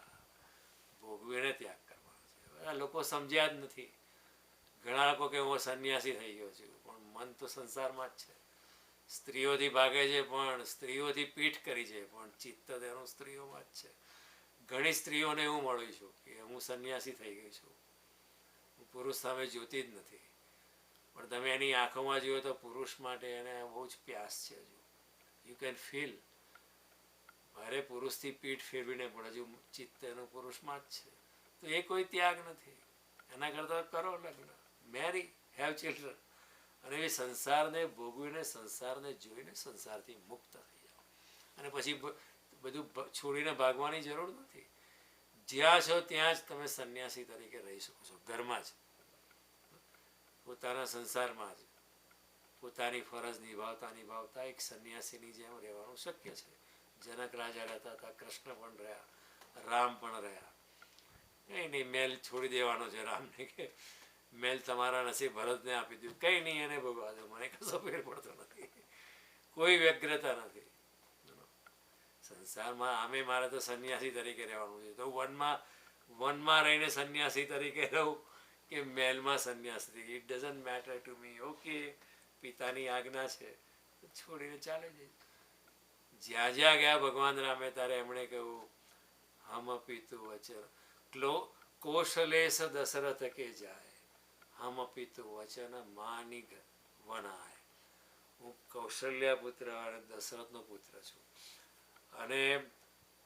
ભોગવીને ત્યાગ કરવાનો છે. બધા લોકો સમજ્યા જ નથી. ઘણા લોકો કે હું સંન્યાસી થઈ ગયો છું, પણ મન તો સંસારમાં જ છે. સ્ત્રીઓથી ભાગે છે પણ સ્ત્રીઓથી પીઠ કરી છે, પણ ચિત્ત તેનું સ્ત્રીઓમાં જ છે. ઘણી સ્ત્રીઓને હું મળું છું કે હું સંન્યાસી થઈ ગઈ છું, હું પુરુષ સામે જોતી જ નથી. પણ તમે એની આંખોમાં જુઓ તો પુરુષ માટે એને બહુ જ પ્યાસ છે. હજુ યુ કેન ફીલ. મારે પુરુષથી પીઠ ફેરવીને પણ હજુ ચિત્ત એનું પુરુષમાં જ છે. તો એ કોઈ ત્યાગ નથી. એના કરતાં કરો લગ્ન, મેરી, હેવ ચિલ્ડ્રન. અને એ સંસારને ભોગવીને, સંસારને જોઈને સંસારથી મુક્ત થઈ જાઓ. અને પછી બધું છોડીને ભાગવાની જરૂર નથી. જ્યાં છો ત્યાં જ તમે સંન્યાસી તરીકે રહી શકો છો. ઘરમાં જ, પોતાના સંસારમાં જ પોતાની ફરજ નિભાવતા એક સંન્યાસીની જેમ રહેવાનું શક્ય છે. જનક રાજા રહેતા હતા, કૃષ્ણ પણ રહ્યા, રામ પણ રહ્યા. કંઈ નહીં, મેલ છોડી દેવાનો છે રામને કે મેલ તમારા નસીબ ભરતને આપી દીધું, કંઈ નહીં એને ભોગવા દો, મને કશો ફેર પડતો નથી. કોઈ વ્યગ્રતા નથી સંસારમાં. આમે મારે તો સંન્યાસી તરીકે રહેવાનું છે. તો વનમાં રહીને સંન્યાસી તરીકે રહું કે મહેલમાં સંન્યાસી તરીકે, it doesn't matter to me. Okay, પિતાની આજ્ઞા છે છોડીને ચાલે જઈ. જ્યાં જ્યાં ગયા ભગવાન રામે ત્યારે એમણે કહ્યું હમ પિતુ વચન કૌશલેશ દશરથ કે જાય, હમ પિતુ વચન માનિગ વનાય. હું કૌશલ્ય પુત્ર અને દશરથનો પુત્ર છું અને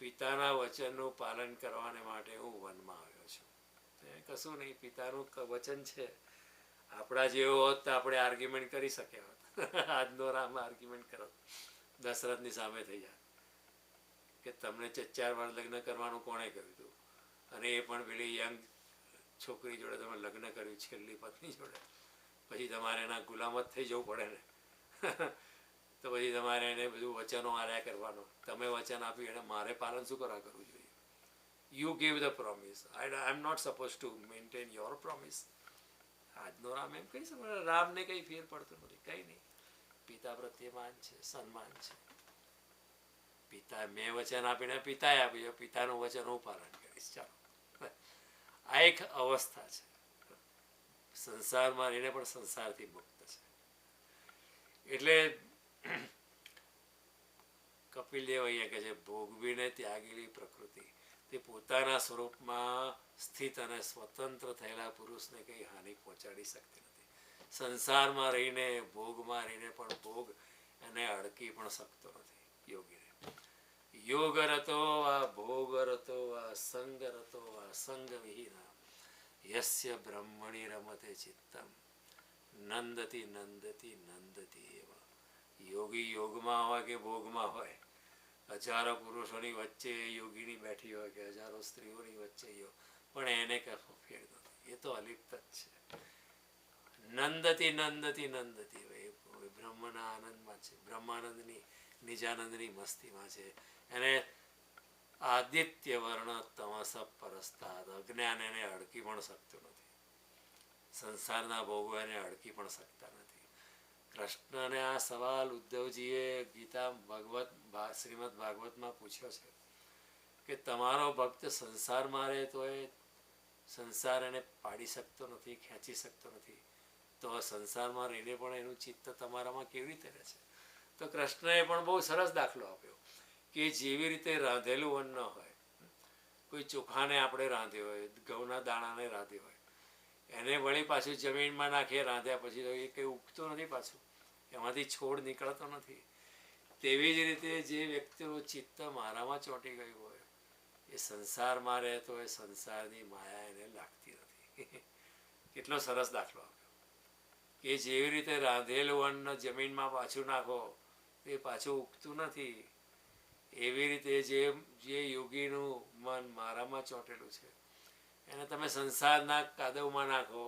પિતાના વચનનું પાલન કરવાને માટે હું વનમાં આવ્યો છું. કશું નહીં, પિતાનું વચન છે. આપણા જેવો હોત તો આપણે આર્ગ્યુમેન્ટ કરી શક્યા હોત. આજનો રામ આર્ગ્યુમેન્ટ કરો દશરથની સામે થઈ જાય કે તમને 4 વાર લગ્ન કરવાનું કોણે કહ્યું હતું? અને એ પણ પેલી યંગ છોકરી જોડે તમે લગ્ન કર્યું, છેલ્લી પત્ની જોડે. પછી તમારે એના ગુલામ જ થઈ જવું પડે ને. તો પછી તમારે એને બધું વચનો આર્યા કરવાનો. તમે વચન આપ્યું એને મારે પાલન શું કરવા કરવું જોઈએ? You give the promise, I am not suppose to maintain your promise. આજનો રામ એમ કહી શકે, રામને કંઈ ફેર પડતો નથી, કંઈ નહીં. પિતા પ્રત્યે માન છે, સન્માન છે. પિતા મેં વચન આપીને પિતાએ આપ્યું, પિતાનું વચન હું પાલન કરીશ. ચાલો, આ એક અવસ્થા છે. સંસારમાં રહીને પણ સંસારથી મુક્ત છે. એટલે કપિલ દેવ અહીંયા કહે છે, ભોગવીને ત્યાગેલી પ્રકૃતિ તે પોતાના સ્વરૂપમાં સ્થિત અને સ્વતંત્ર થયેલા પુરુષને કંઈ હાનિ પહોંચાડી શકતી નથી. સંસારમાં રહીને, ભોગમાં રહીને પણ ભોગ એને અડકી પણ શકતો નથી યોગીને. યોગ રતો વા ભોગ રતો વા સંગ રતો વા સંગ વિહીના યસ્ય બ્રહ્મણી રમતે ચિત્તમ નંદતી નંદતી નંદતી એવા. યોગી યોગમાં હોય કે ભોગમાં હોય, હજારો પુરુષોની વચ્ચે યોગીની બેઠી હોય કે હજારો સ્ત્રીઓની વચ્ચે પણ એને કશો ફેર નથી. એ તો અલિપ્ત જ છે. નંદતી નંદતી નંદતી હોય, બ્રહ્મના આનંદમાં છે, બ્રહ્માનંદની નિજાનંદની મસ્તીમાં છે. એને આદિત્ય વર્ણ તમસ પરસ્તાદ, અજ્ઞાન એને અડકી પણ શકતું નથી. સંસારના ભોગો એને અડકી પણ શકતા નથી. કૃષ્ણને આ સવાલ ઉદ્ધવજીએ ગીતા શ્રીમદ ભાગવતમાં પૂછ્યો છે કે તમારો ભક્ત સંસારમાં રહે તો એ સંસાર એને પાડી શકતો નથી, ખેંચી શકતો નથી, તો સંસારમાં રહીને પણ એનું ચિત્ત તમારામાં કેવી રીતે રહે છે? તો કૃષ્ણએ પણ બહુ સરસ દાખલો આપ્યો કે જેવી રીતે રાંધેલું અન્ન હોય, કોઈ ચોખાને આપણે રાંધ્યો હોય, ઘઉંના દાણાને રાંધ્યો હોય, એને વળી પાછું જમીનમાં નાખીએ રાંધ્યા પછી તો એ કંઈ ઉગતું નથી, પાછું એમાંથી છોડ નીકળતો નથી. તેવી જ રીતે જે વ્યક્તિનું ચિત્ત મારામાં ચોંટી ગયું હોય, એ સંસારમાં રહેતો હોય, સંસારની માયા એને લાગતી નથી. કેટલો સરસ દાખલો આપ્યો કે જેવી રીતે રાંધેલું અન્ન જમીનમાં પાછું નાખો એ પાછું ઉગતું નથી, એવી રીતે જે યોગીનું મન મારામાં ચોંટેલું છે એને તમે સંસારના કાદવમાં નાખો,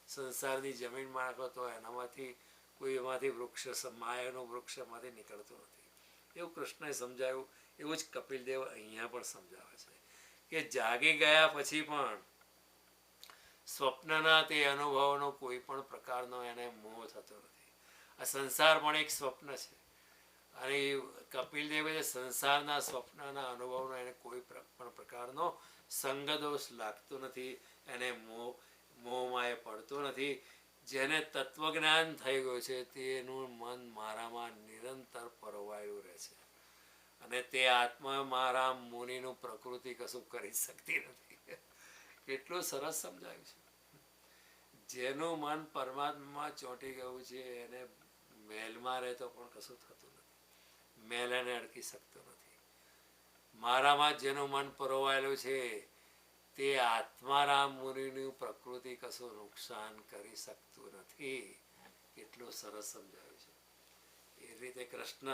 સંસારની જમીનમાં નાખો તો એનામાંથી કોઈ એમાંથી વૃક્ષ, માયાનું વૃક્ષ એમાંથી નીકળતું નથી. એવું કૃષ્ણએ સમજાવ્યું. એવું જ કપિલદેવ અહીંયા પણ સમજાવે છે કે જાગી ગયા પછી પણ સ્વપ્નના તે અનુભવનો કોઈ પણ પ્રકારનો એને મોહ થતો નથી. આ સંસાર પણ એક સ્વપ્ન છે અને કપિલદેવે સંસારના સ્વપ્નના અનુભવનો એને કોઈ પણ પ્રકારનો સંગદોષ લાગતો નથી, એને મોહમાં એ પડતો નથી. જેને તત્વજ્ઞાન થઈ ગયું છે તેનું મન મારામાં નિરંતર પરોવાયેલું રહે છે અને તે આત્મા મારા મુનિનું પ્રકૃતિ કશું કરી શકતી નથી. કેટલું સરસ સમજાયું છે. જેનું મન પરમાત્મામાં ચોંટી ગયું છે એને મહેલમાં રહેતો પણ કશું થતું નથી, મહેલ એને અડકી શકતો નથી. મારામાં જેનું મન પરોવાયેલું છે તે આત્મારામ મુનિની પ્રકૃતિ કશું નુકસાન કરી શકતું નથી. કેટલું સરસ સમજાયું છે. એ રીતે કૃષ્ણ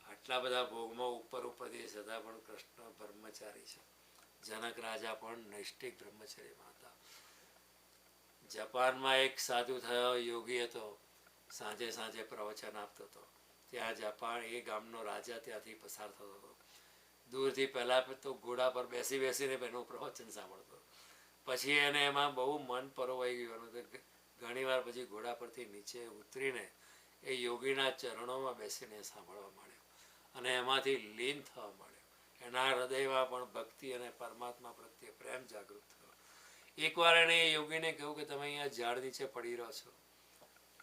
આટલા બધા ભોગમાં ઉપરથી છતાં પણ કૃષ્ણ બ્રહ્મચારી છે. જનક રાજા પણ નૈષ્ઠિક બ્રહ્મચર્યમાં હતા. જાપાનમાં એક સાધુ થયો યોગી હતો, સાંજે સાંજે પ્રવચન આપતો હતો. ત્યાં જાપાન એ ગામનો રાજા ત્યાંથી પસાર થતો હતો. દૂરથી પહેલાં તો ઘોડા પર બેસી બેસીને એનું પ્રવચન સાંભળતો. પછી એને એમાં બહુ મન પરોવાઈ ગયું. ઘણી વાર પછી ઘોડા પરથી નીચે ઉતરીને એ યોગીના ચરણોમાં બેસીને સાંભળવા માંડ્યો અને એમાંથી લીન થવા માંડ્યો. એના હૃદયમાં પણ ભક્તિ અને પરમાત્મા પ્રત્યે પ્રેમ જાગૃત થયો. એકવાર એણે એ યોગીને કહ્યું કે તમે અહીંયા ઝાડ નીચે પડી રહ્યો છો,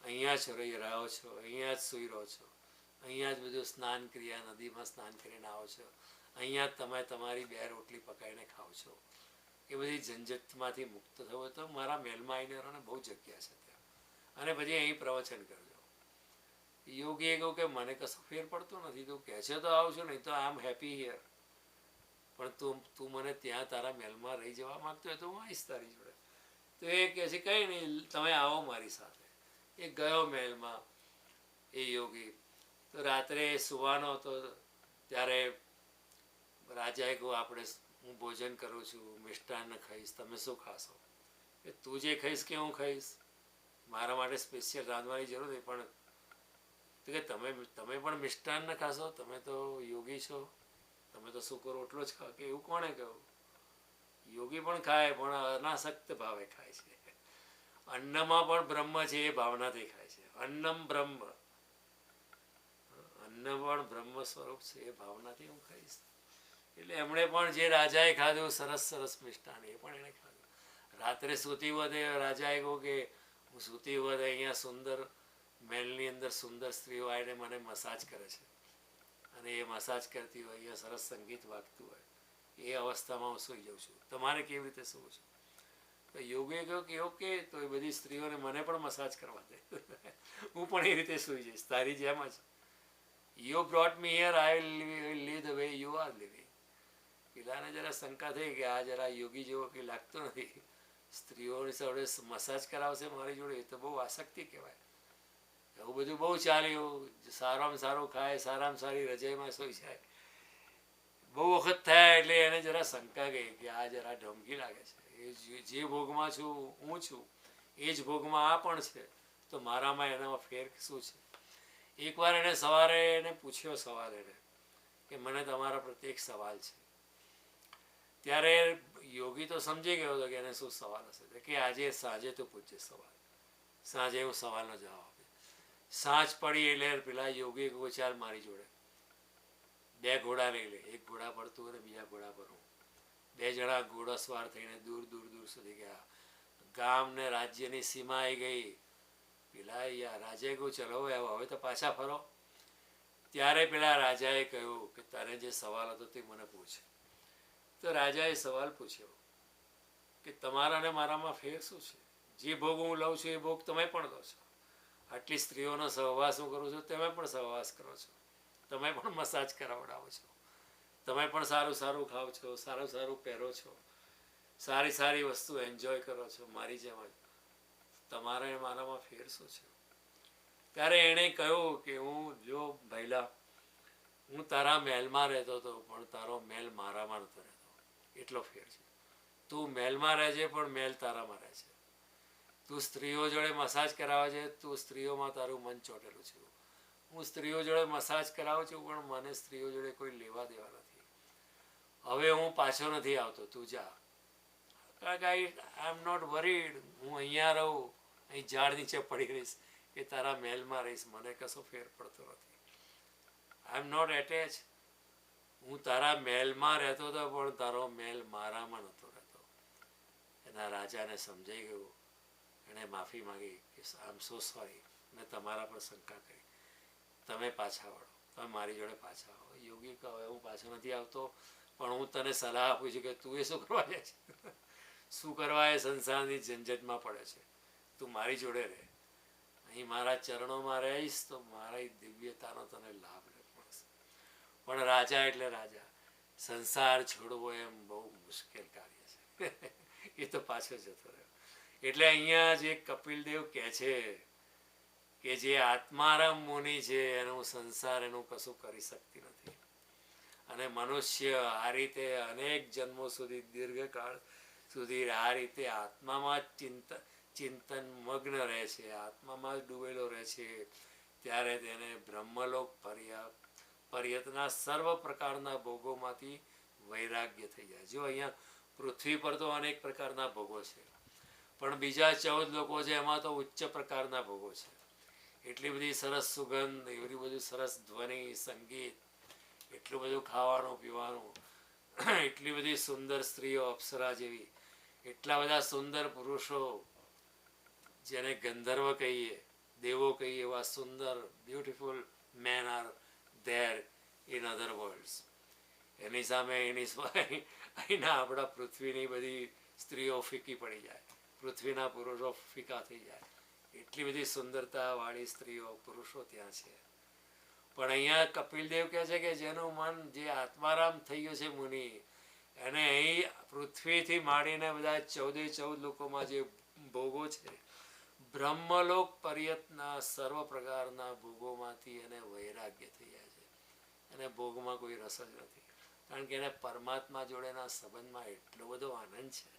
અહીંયા જ રહી રહ્યો છો, અહીંયા જ સૂઈ રહ્યો છો, અહીંયા જ બધું સ્નાન ક્રિયા, નદીમાં સ્નાન કરીને આવો છો, અહીંયા જ તમે તમારી 2 રોટલી પકાવીને ખાઓ છો. એ બધી ઝંઝટમાંથી મુક્ત થવો તો મારા મહેલમાં આવીને રહો ને, બહુ જગ્યા છે ત્યાં, અને પછી અહીં પ્રવચન કરજો. યોગીએ કહ્યું કે મને કશું ફેર પડતો નથી, તું કહે છે તો આવશું, નહીં તો આઈ એમ હેપી હિયર, પણ તું મને ત્યાં તારા મહેલમાં રહી જવા માગતો હોય તો હું આવીશ તારી જોડે. તો એ કહે છે કંઈ નહીં, તમે આવો મારી સાથે. એ ગયો મહેલમાં એ યોગી. તો રાત્રે સુવાનો હતો ત્યારે રાજાએ કહ્યું આપણે હું ભોજન કરું છું, મિષ્ટાન્ન ખાઈશ, તમે શું ખાશો? એ તું જે ખાઈશ કે હું ખાઈશ, મારા માટે સ્પેશિયલ રાંધવાની જરૂર નહીં, પણ તો કે તમે પણ મિષ્ટાન ન ખાશો, તમે તો યોગી છો, તમે તો સૂકો રોટલો જ ખાઓ. કે એવું કોણે કહ્યું? યોગી પણ ખાય, પણ અનાસક્ત ભાવે ખાય છે. અન્નમાં પણ બ્રહ્મ છે એ ભાવનાથી ખાય છે. અન્નમ બ્રહ્મ, અન્ન પણ બ્રહ્મ સ્વરૂપ છે એ ભાવનાથી હું ખાઈશ. એટલે એમણે પણ જે રાજાએ ખાધું સરસ સરસ મિષ્ટાન, એ પણ એણે ખાધું. રાત્રે સૂતી વખતે રાજાએ કહ્યું કે હું સૂતી વખતે અહીંયા સુંદર મહેલની અંદર સુંદર સ્ત્રીઓ આવીને મને મસાજ કરે છે, અને એ મસાજ કરતી હોય, અહીંયા સરસ સંગીત વાગતું હોય, એ અવસ્થામાં હું સૂઈ જાઉં છું. તમારે કેવી રીતે સૂવું છું? તો યોગીએ કહ્યું કે ઓકે, તો એ બધી સ્ત્રીઓને મને પણ મસાજ કરવા દે. હું પણ એ રીતે સૂઈ જઈશ તારી જેમ જ. You brought me here, I will leave the way you are living. પેલાને જરા શંકા થઈ કે આ જરા યોગી જેવો કંઈ લાગતો નથી, સ્ત્રીઓની જોડે મસાજ કરાવશે મારી જોડે, એ તો બહુ આસક્તિ કહેવાય. એવું બધું બહુ ચાલ્યું. સારામાં સારું ખાય, સારામાં સારી રજાઈમાં સૂઈ જાય. બહુ વખત થયા એટલે એને જરા શંકા ગઈ કે આ જરા ઢોંગી લાગે છે. એ જે ભોગમાં છું હું છું, એ જ ભોગમાં આ પણ છે, તો મારામાં એનામાં ફેર શું છે? એકવાર એને સવારે એને પૂછ્યો સવાલ એને કે મને તમારા પ્રત્યે એક સવાલ છે. ત્યારે યોગી તો સમજી ગયો હતો કે એને શું સવાલ હશે. કે આજે સાંજે તો પૂછજે સવાલ, સાંજે હું સવાલનો જવાબ આપે. સાંજ પડી એટલે પેલા યોગી કહ્યું ચાલ મારી જોડે 2 ઘોડા લઈ લે, એક ઘોડા પર તું અને બીજા ઘોડા પર હું. 2 જણા ઘોડાસવાર થઈને દૂર દૂર દૂર સુધી ગયા. ગામ ને રાજ્યની સીમા આવી ગઈ. પેલા રાજાએ કહ્યું ચલો હવે તો પાછા ફરો. ત્યારે પેલા રાજાએ કહ્યું કે તારે જે સવાલ હતો તે મને પૂછ. તો રાજાએ સવાલ પૂછ્યો કે તમારા ને મારામાં ફેર શું છે? જે ભોગ હું લઉં છું એ ભોગ તમે પણ લો છો. આટલી સ્ત્રીઓનો સહવાસ હું કરું છું, તમે પણ સહવાસ કરો છો, તમે પણ મસાજ કરાવડાવો છો, તમે પણ સારું સારું ખાઓ છો, સારું સારું પહેરો છો, સારી સારી વસ્તુ એન્જોય કરો છો મારી જેમ જ. તમારે મારામાં ફેર શું છે? ત્યારે એણે કહ્યું કે હું જો ભૈલા, હું તારા મહેલમાં રહેતો હતો, પણ તારો મહેલ મારામાં નહોતો રહેતો, એટલો ફેર છે. તું મહેલમાં રહે છે પણ મહેલ તારામાં રહે છે. તું સ્ત્રીઓ જોડે મસાજ કરાવે છે, તું સ્ત્રીઓમાં તારું મન ચોટેલું છે. હું સ્ત્રીઓ જોડે મસાજ કરાવું છું, પણ મને સ્ત્રીઓ જોડે કોઈ લેવા દેવા નથી. હવે હું પાછો નથી આવતો, તું જા. કારણ કે આઈ એમ નોટ વરીડ. હું અહીંયા રહું, અહીં ઝાડ નીચે પડી રહીશ કે તારા મહેલમાં રહીશ, મને કશો ફેર પડતો નથી. આઈ એમ નોટ એટેચ. હું તારા મહેલમાં રહેતો હતો, પણ તારો મહેલ મારામાં નહોતો રહેતો. એના રાજાને સમજાઈ ગયું. એણે માફી માંગી કે આઈ એમ સો સોરી, મેં તમારા પર શંકા કરી, તમે પાછા વળો, તમે મારી જોડે પાછા આવો. યોગી કહે હું પાછો નથી આવતો, પણ હું તને સલાહ આપું છું કે તું એ શું કરવા જાય છે? શું કરવા એ સંસારની ઝંઝટમાં પડે છે? તું મારી જોડે રહે, અહીં મારા ચરણોમાં રહીશ તો મારી દિવ્યતાનો તને લાભ મળશે. પણ રાજા એટલે રાજા, સંસાર છોડવો એમ બહુ મુશ્કેલ કાર્ય છે. એ તો પાછો જતો રહ્યો. એટલે અહીંયા જે કપિલદેવ કહે છે કે જે આત્મારામ મુનિ છે એનું સંસાર એનું કશું કરી શકતી નથી. અને મનુષ્ય આ રીતે અનેક જન્મો સુધી, દીર્ઘકાળ સુધી આ રીતે આત્મામાં જ ચિંતન મગ્ન રહે છે, આત્મામાં જ ડૂબેલો રહે છે. ત્યારે તેને બ્રહ્મલોક પર્યતના સર્વ પ્રકારના ભોગોમાંથી વૈરાગ્ય થઈ જાય. જો અહીંયા પૃથ્વી પર તો અનેક પ્રકારના ભોગો છે, પણ બીજા 14 લોકો છે એમાં તો ઉચ્ચ પ્રકારના ભોગો છે. એટલી બધી સરસ સુગંધ, એટલી બધું સરસ ધ્વનિ સંગીત, એટલું બધું ખાવાનું પીવાનું, એટલી બધી સુંદર સ્ત્રીઓ અપ્સરા જેવી, એટલા બધા સુંદર પુરુષો જેને ગંધર્વ કહીએ, દેવો કહીએ, એવા સુંદર beautiful men are there in other worlds. એની સામે અહીંના આપણા પૃથ્વીની બધી સ્ત્રીઓ ફીકી પડી જાય, પૃથ્વીના પુરુષો ફીકા થઈ જાય. એટલી બધી સુંદરતાવાળી સ્ત્રીઓ પુરુષો ત્યાં છે. પણ અહીંયા કપિલદેવ કહે છે કે જેનું મન, જે આત્મારામ થઈ ગયો છે મુનિ, એને અહીં પૃથ્વીથી માંડીને બધા 14 લોકોમાં જે ભોગો છે, બ્રહ્મલોક પર્યતના સર્વ પ્રકારના ભોગોમાંથી એને વૈરાગ્ય થઈ જાય છે. એને ભોગમાં કોઈ રસ જ નથી, કારણ કે એને પરમાત્મા જોડેના સંબંધમાં એટલો બધો આનંદ છે,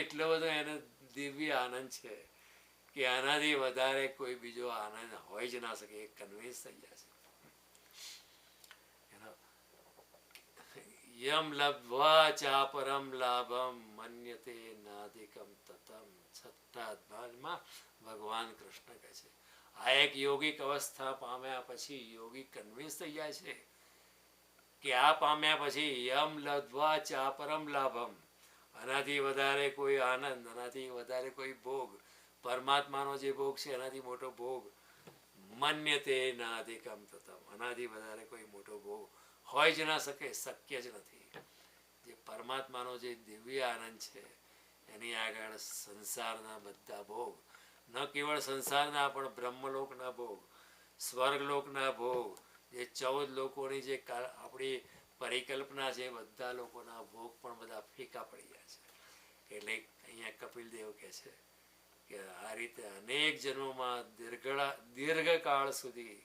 એટલો બધો એને દિવ્ય આનંદ છે કે આનાથી વધારે કોઈ બીજો આનંદ હોય જ ના શકે, એ કન્વિન્સ થઈ જાય છે. યમ લબ્ધ્વા ચાપરમ લાભમ મન્યતે નાધિકમ તતમ. છઠ્ઠા અધ્યાયમાં ભગવાન કૃષ્ણ કહે છે આ એક યોગિક અવસ્થા પામ્યા પછી યોગી કન્વિન્સ થઈ જાય છે કે આ પામ્યા પછી યમ લબ્ધ્વા ચાપરમ લાભમ, આનાથી વધારે કોઈ આનંદ, આનાથી વધારે કોઈ ભોગ, પરમાત્માનો જે ભોગ છે એનાથી મોટો ભોગ મન્યતે નાધિકમ તતમ, આનાથી વધારે કોઈ મોટો ભોગ હોય જ ના શકે, શક્ય જ નથી. જે પરમાત્માનો જે દિવ્ય આનંદ છે એની આગળ સંસારના બધા ભોગ, ન કેવળ સંસારના પણ બ્રહ્મલોકના ભોગ, સ્વર્ગલોકના ભોગ, જે 14 લોકોની જે આપણી પરિકલ્પના છે બધા લોકોના ભોગ પણ બધા ફીકા પડી જાય છે. એટલે અહીંયા કપિલદેવ કહે છે કે આ રીતે અનેક જન્મોમાં દીર્ઘકાળ સુધી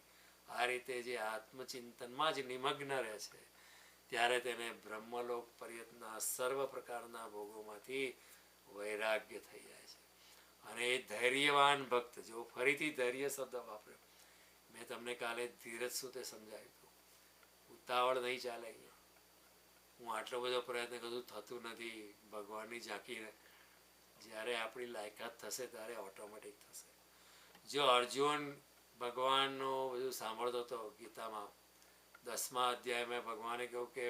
આ રીતે જે આત્મચિંતનમાં જ નિમગ્ન રહે છે ત્યારે તેને બ્રહ્મલોક પર્યંતના સર્વ પ્રકારના ભોગોમાંથી વૈરાગ્ય થઈ જાય છે. અને એ ધૈર્યવાન ભક્ત, જો ફરીથી ધૈર્ય શબ્દ વાપર્યો, મેં તમને કાલે ધીરજ શું તે સમજાવ્યું હતું. ઉતાવળ નહીં ચાલે. અહીંયા હું આટલો બધો પ્રયત્ન કરું, થતું નથી. ભગવાનની ઝાંકીને જ્યારે આપણી લાયકાત થશે ત્યારે ઓટોમેટિક થશે. જો અર્જુન ભગવાનનું બધું સાંભળતો હતો, ગીતામાં 10મા અધ્યાયમાં ભગવાને કહ્યું કે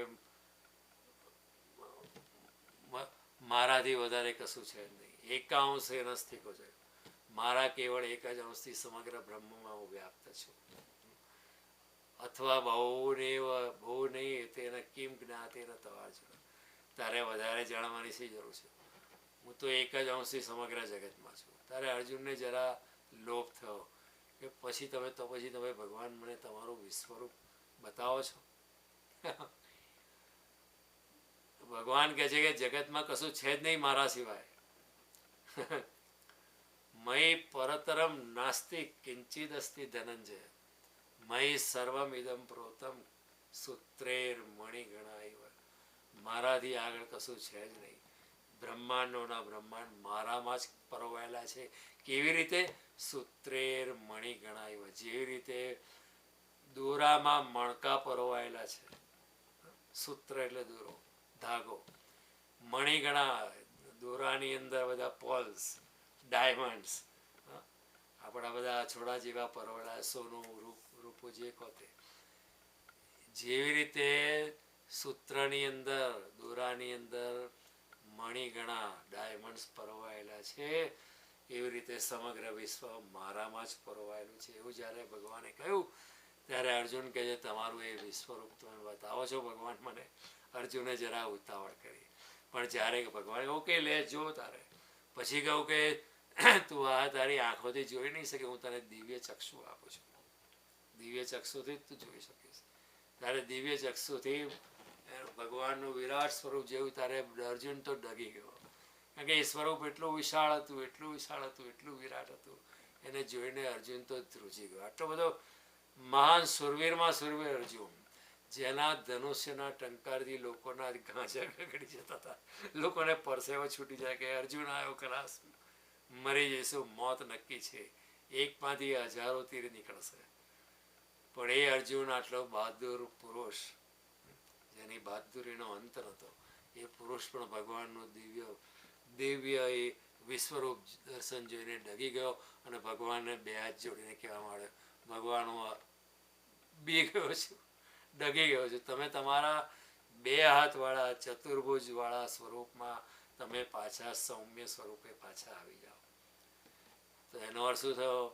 મારાથી વધારે કશું છે નહીં, એકાંશે નસ્તિકો છે, મારા કેવળ એક જ અંશથી સમગ્ર બ્રહ્મમાં હું વ્યાપ્ત છું. અથવા બહુ નહીં તેને કિમ જ્ઞાતેન તવાર્જુન, તારે વધારે જાણવાની શી જરૂર છે, હું તો એક જ અંશથી સમગ્ર જગતમાં છું. ત્યારે અર્જુનને જરા લોભ થયો કે પછી તમે ભગવાન મને તમારું વિશ્વરૂપ બતાવો છો. ભગવાન કહે છે કે જગતમાં કશું છે જ નહીં મારા સિવાય. મયી પરતરમ નાસ્તિ કિંચિદ અસ્તિ ધનંજય, મયી સર્વમ ઇદમ પ્રોતમ સૂત્રેર મણિગણાઈવ. મારાથી આગળ કશું છે જ નહીં. બ્રહ્માંડોના બ્રહ્માંડ મારામાં જ પરોવાયેલા છે. કેવી રીતે? સૂત્રેર મણિગણાઈવ, જેવી રીતે દોરામાં મણકા પરોવાયેલા છે. સૂત્ર એટલે દોરો, ધાગો. મણિગણા, દોરાની અંદર બધા પોલ્સ, ડાયમંડ્સ, આપણા બધા છોડા જેવા પરોવાયેલા, સોનું રૂપો જે કહો તે. જેવી રીતે સૂત્રની અંદર, દોરાની અંદર મણિગણા, ડાયમંડ્સ પરોવાયેલા છે, એવી રીતે સમગ્ર વિશ્વ મારામાં જ પરોવાયેલું છે. એવું જ્યારે ભગવાને કહ્યું ત્યારે અર્જુન કહે છે તમારું એ વિશ્વરૂપ તમે બતાવો છો ભગવાન મને. અર્જુને જરા ઉતાવળ કરી, પણ જ્યારે ભગવાને ઓકે લે જો તારે, પછી કહું કે તું આ તારી આંખોથી જોઈ નહીં શકે, હું તને દિવ્ય ચક્ષુ આપું છું. દિવ્ય ચક્ષુથી જ તું જોઈ શકીશ. તારે દિવ્ય ચક્ષુથી ભગવાનનું વિરાટ સ્વરૂપ જેવું તારે અર્જુન તો ડગી ગયો. કારણ કે એ સ્વરૂપ એટલું વિશાળ હતું, એટલું વિશાળ હતું, એટલું વિરાટ હતું, એને જોઈને અર્જુન તો ધ્રુજી ગયો. આટલો બધો મહાન સુરવીરમાં સુરવીર અર્જુન, જેના ધનુષ્યના ટંકારથી લોકોના ગાંજા ગગડી જતા હતા, લોકોને પરસેવો છૂટી જાય કે અર્જુન આવ્યો ખલાસ, મરી જઈશું, મોત નક્કી છે, એકમાંથી હજારો તીર નીકળશે. પણ એ અર્જુન આટલો બહાદુર પુરુષ, જેની બહાદુરીનો અંત હતો, એ પુરુષ પણ ભગવાનનું દિવ્ય એ વિશ્વરૂપ દર્શન જોઈને ડગી ગયો અને ભગવાનને 2 હાથ જોડીને કહેવા માંડ્યો, ભગવાન હું બી ગયો છું, ડગી ગયો છું. તમે તમારા 2 હાથવાળા ચતુર્ભુજવાળા સ્વરૂપમાં તમે પાછા સૌમ્ય સ્વરૂપે પાછા આવી જાઓ. તો એનો અર્થ શું થયો?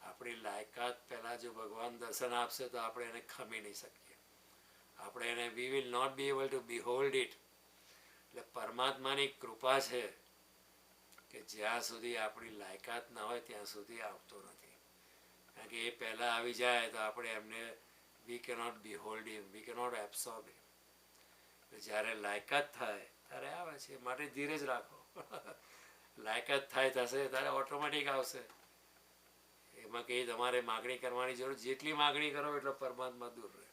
આપણી લાયકાત પહેલાં જો ભગવાન દર્શન આપશે તો આપણે એને ખમી નહીં શકીએ. આપણે એને we will not be able to behold it. એટલે પરમાત્માની કૃપા છે કે જ્યાં સુધી આપણી લાયકાત ના હોય ત્યાં સુધી આવતો નથી. કારણ કે એ પહેલાં આવી જાય તો આપણે એમને we cannot behold him, we cannot absorb him. જ્યારે લાયકાત થાય ત્યારે આવે છે. માટે ધીરજ રાખો. લાયકાત થાય થશે ત્યારે ઓટોમેટિક આવશે. એમાં કંઈ તમારે માગણી કરવાની જરૂર, જેટલી માગણી કરો એટલો પરમાત્મા દૂર રહે.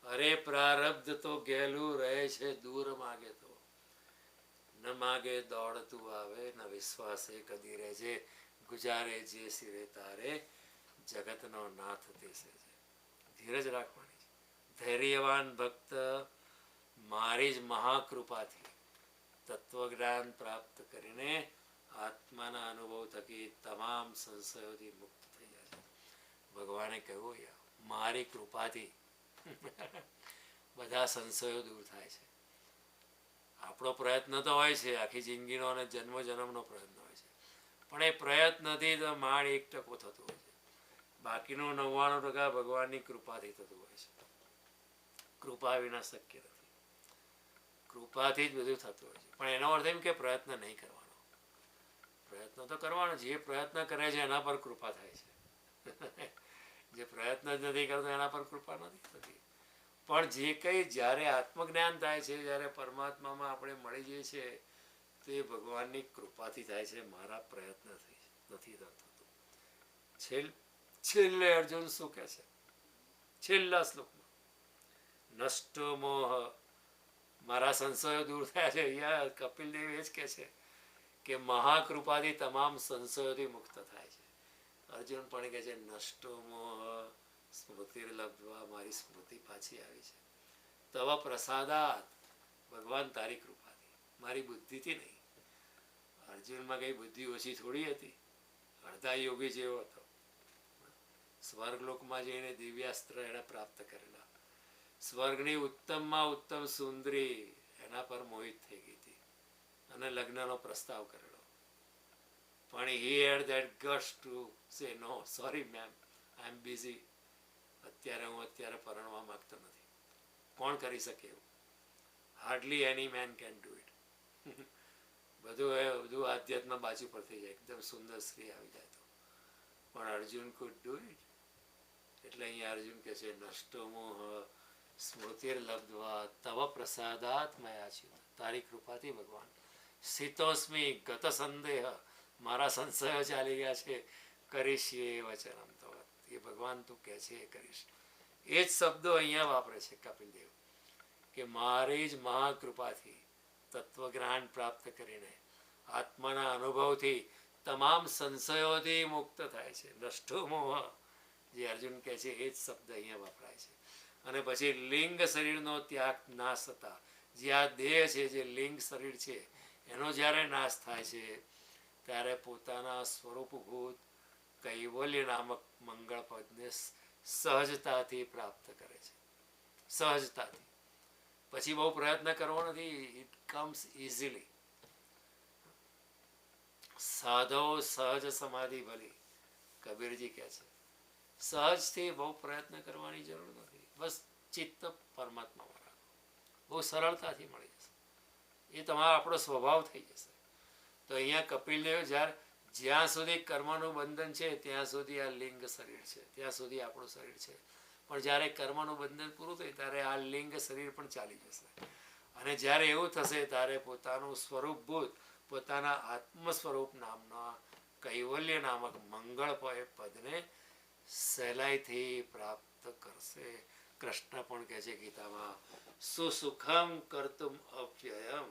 અરે પ્રારબ્ધ તો ગેલું રહે છે દૂર માગે તો, ન માગે દોડતું આવે, ન વિશ્વાસે કદી રહેજે, ગુજારે જે સિરે તારે, જગતનો નાથ તે છે. ધીરજ રાખવાની છે. ધૈર્યવાન ભક્ત મારી જ મહાકૃપાથી તત્વજ્ઞાન પ્રાપ્ત કરીને આત્માના અનુભવ થકી તમામ સંશયોથી મુક્ત થઈ જાય છે. ભગવાને કહ્યું મારી કૃપાથી બધા સંશયો દૂર થાય છે. આપણો પ્રયત્ન તો હોય છે, આખી જિંદગીનો અને જન્મ જન્મનો પ્રયત્ન હોય છે, પણ એ પ્રયત્નથી તો માંડ 1% થતું હોય છે. બાકીનું 99% ભગવાનની કૃપાથી થતું હોય છે. કૃપા વિના શક્ય નથી. કૃપાથી જ બધું થતું હોય છે. પણ એનો અર્થ એમ કે પ્રયત્ન નહીં કરવાનો. પ્રયત્ન તો કરવાનો. જે પ્રયત્ન કરે છે એના પર કૃપા થાય છે. જે પ્રયત્ન જ નથી કરતો એના પર કૃપા નથી થતી. પણ જે કંઈ જ્યારે આત્મજ્ઞાન થાય છે, જ્યારે પરમાત્મામાં આપણે મળી જઈએ છીએ, તે ભગવાનની કૃપાથી થાય છે. મારા પ્રયત્નથી નથી થતું. છેલ્લે અર્જુન શું કહે છે છેલ્લા શ્લોકમાં? નષ્ટો મોહ, મારા સંશયો દૂર થયા છે. અહીંયા કપિલ દેવ એ જ કહે છે કે મહાકૃપાથી તમામ સંશયોથી મુક્ત થાય છે. અર્જુન પણ કહે છે નષ્ટો મોહ સ્મૃતિર્લબ્ધ્વા, મારી સ્મૃતિ પાછી આવી છે. તવ પ્રસાદાત, ભગવાન તારી કૃપાથી, મારી બુદ્ધિથી નહીં. અર્જુનમાં કઈ બુદ્ધિ ઓછી થોડી હતી. અડધા યોગી જેવો હતો. સ્વર્ગલોકમાં જઈને દિવ્યાસ્ત્ર એણે પ્રાપ્ત કરેલા. સ્વર્ગની ઉત્તમમાં ઉત્તમ સુંદરી એના પર મોહિત થઈ ગઈ હતી અને લગ્નનો પ્રસ્તાવ કરેલો. પણ he had that guts to say no, sorry ma'am, I am busy. અત્યારે પરણવા માંગતો નથી. કોણ કરી શકે એવું? Hardly any main can do it. બધું આધ્યાત્મ બાજુ પર થઈ જાય, એકદમ સુંદર સ્ત્રી આવી જાય તો. પણ અર્જુન કુડ ડુ ઇટ. એટલે અહીંયા અર્જુન કહે છે નષ્ટો મોહ સ્મૃતિર્લબ્ધ્વા તવ પ્રસાદાત મયાચ્યુત, તારી કૃપાથી ભગવાન. સ્થિતોસ્મી ગત સંદેહ, મારા સંશયો ચાલી ગયા છે. કરીશીએ વચનમ તવ, એ ભગવાન તું કહે છે એ કરીશ. એ જ શબ્દો અહીંયા વાપરે છે કપિલ દેવ કે મારી જ મહાકૃપાથી તત્વજ્ઞાન પ્રાપ્ત કરીને આત્માના અનુભવથી તમામ સંશયોથી મુક્ત થાય છે. નષ્ટો મોહ, જે અર્જુન કહે છે એ જ શબ્દ અહીંયા વપરાય છે. અને પછી લિંગ શરીરનો ત્યાગ નાશ થતા, જે આ દેહ છે, જે લિંગ શરીર છે, એનો જ્યારે નાશ થાય છે ત્યારે પોતાના સ્વરૂપભૂત કૈવલ્ય નામક મંગળ પદને સહજતાથી પ્રાપ્ત કરે છે. સહજતાથી. પછી બહુ પ્રયત્ન કરવો નથી. It comes easily. સાધો સહજ સમાધિ ભલી, કબીરજી કહે છે. સહજથી બહુ પ્રયત્ન કરવાની જરૂર નથી. બસ ચિત્ત પરમાત્મામાં રાખો, બહુ સરળતાથી મળી જશે. એ તમારો આપણો સ્વભાવ થઈ જશે. તો અહીંયા કપિલ દેવ જ્યાં સુધી કર્મનું બંધન છે ત્યાં સુધી આ લિંગ શરીર છે, ત્યાં સુધી આપણું શરીર છે. પણ જ્યારે કર્મનું બંધન પૂરું થાય ત્યારે આ લિંગ શરીર પણ ચાલી જશે. અને જ્યારે એવું થશે ત્યારે પોતાનું સ્વરૂપભૂત, પોતાના આત્મ સ્વરૂપ નામના કૈવલ્ય નામક મંગળ પદને સહેલાઈથી પ્રાપ્ત કરશે. કૃષ્ણ પણ કહે છે ગીતામાં, સુસુખમ કર્તુમ અવ્યયમ.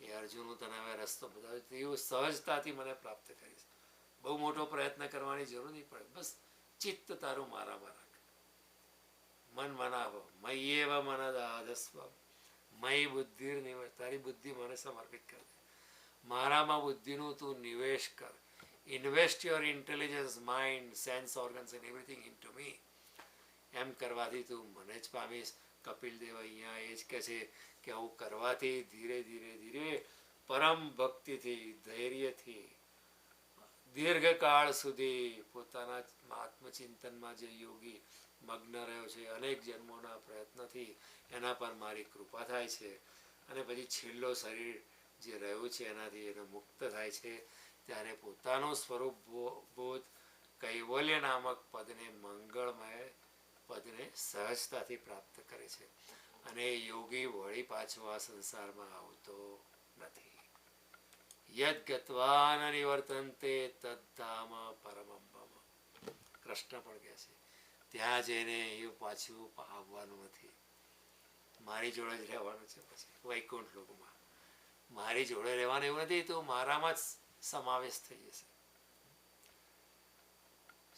એ અર્જુન, હું તને હવે રસ્તો બતાવ્યો, એવું સહજતાથી મને પ્રાપ્ત કરીશ. બહુ મોટો પ્રયત્ન કરવાની જરૂર નહીં પડે. બસ ચિત્ત તારું મારામાં રાખ, મન મનાવો. મય્યેવ મનદાધસ્વ મયી બુદ્ધિર નિવેશ, તારી બુદ્ધિ મને સમર્પિત કર દે. મારામાં બુદ્ધિનું તું નિવેશ કર. Invest your intelligence, mind, sense organs and everything into me. એમ કરવાથી તું મને જ પામીશ. કપિલ દેવ અહીંયા એ જ કહે છે કે આવું કરવાથી ધીરે ધીરે ધીરે પરમ ભક્તિથી, ધૈર્યથી, દીર્ઘકાળ સુધી પોતાના આત્મચિંતનમાં જે યોગી મગ્ન રહ્યો છે, અનેક જન્મોના પ્રયત્નથી એના પર મારી કૃપા થાય છે. અને પછી છેલ્લો શરીર જે રહ્યું છે એનાથી એને મુક્ત થાય છે. ત્યારે પોતાનું સ્વરૂપ બોધ કૈવલ્ય નામક પદને, મંગળમય પદને સહજતાથી પ્રાપ્ત કરે છે. અને યોગી વળી પાછો આ સંસારમાં આવતો નથી. યદ ગત્વા ન નિવર્તન્તે તદ્ધામ પરમં મમ. કૃષ્ણ પણ કહે છે ત્યાં જઈને એ પાછું આવવાનું નથી, મારી જોડે જ રહેવાનું છે. પછી વૈકુંઠ લોકમાં મારી જોડે રહેવાનું એવું નથી, તો મારામાં જ સમાવેશ થઈ જશે.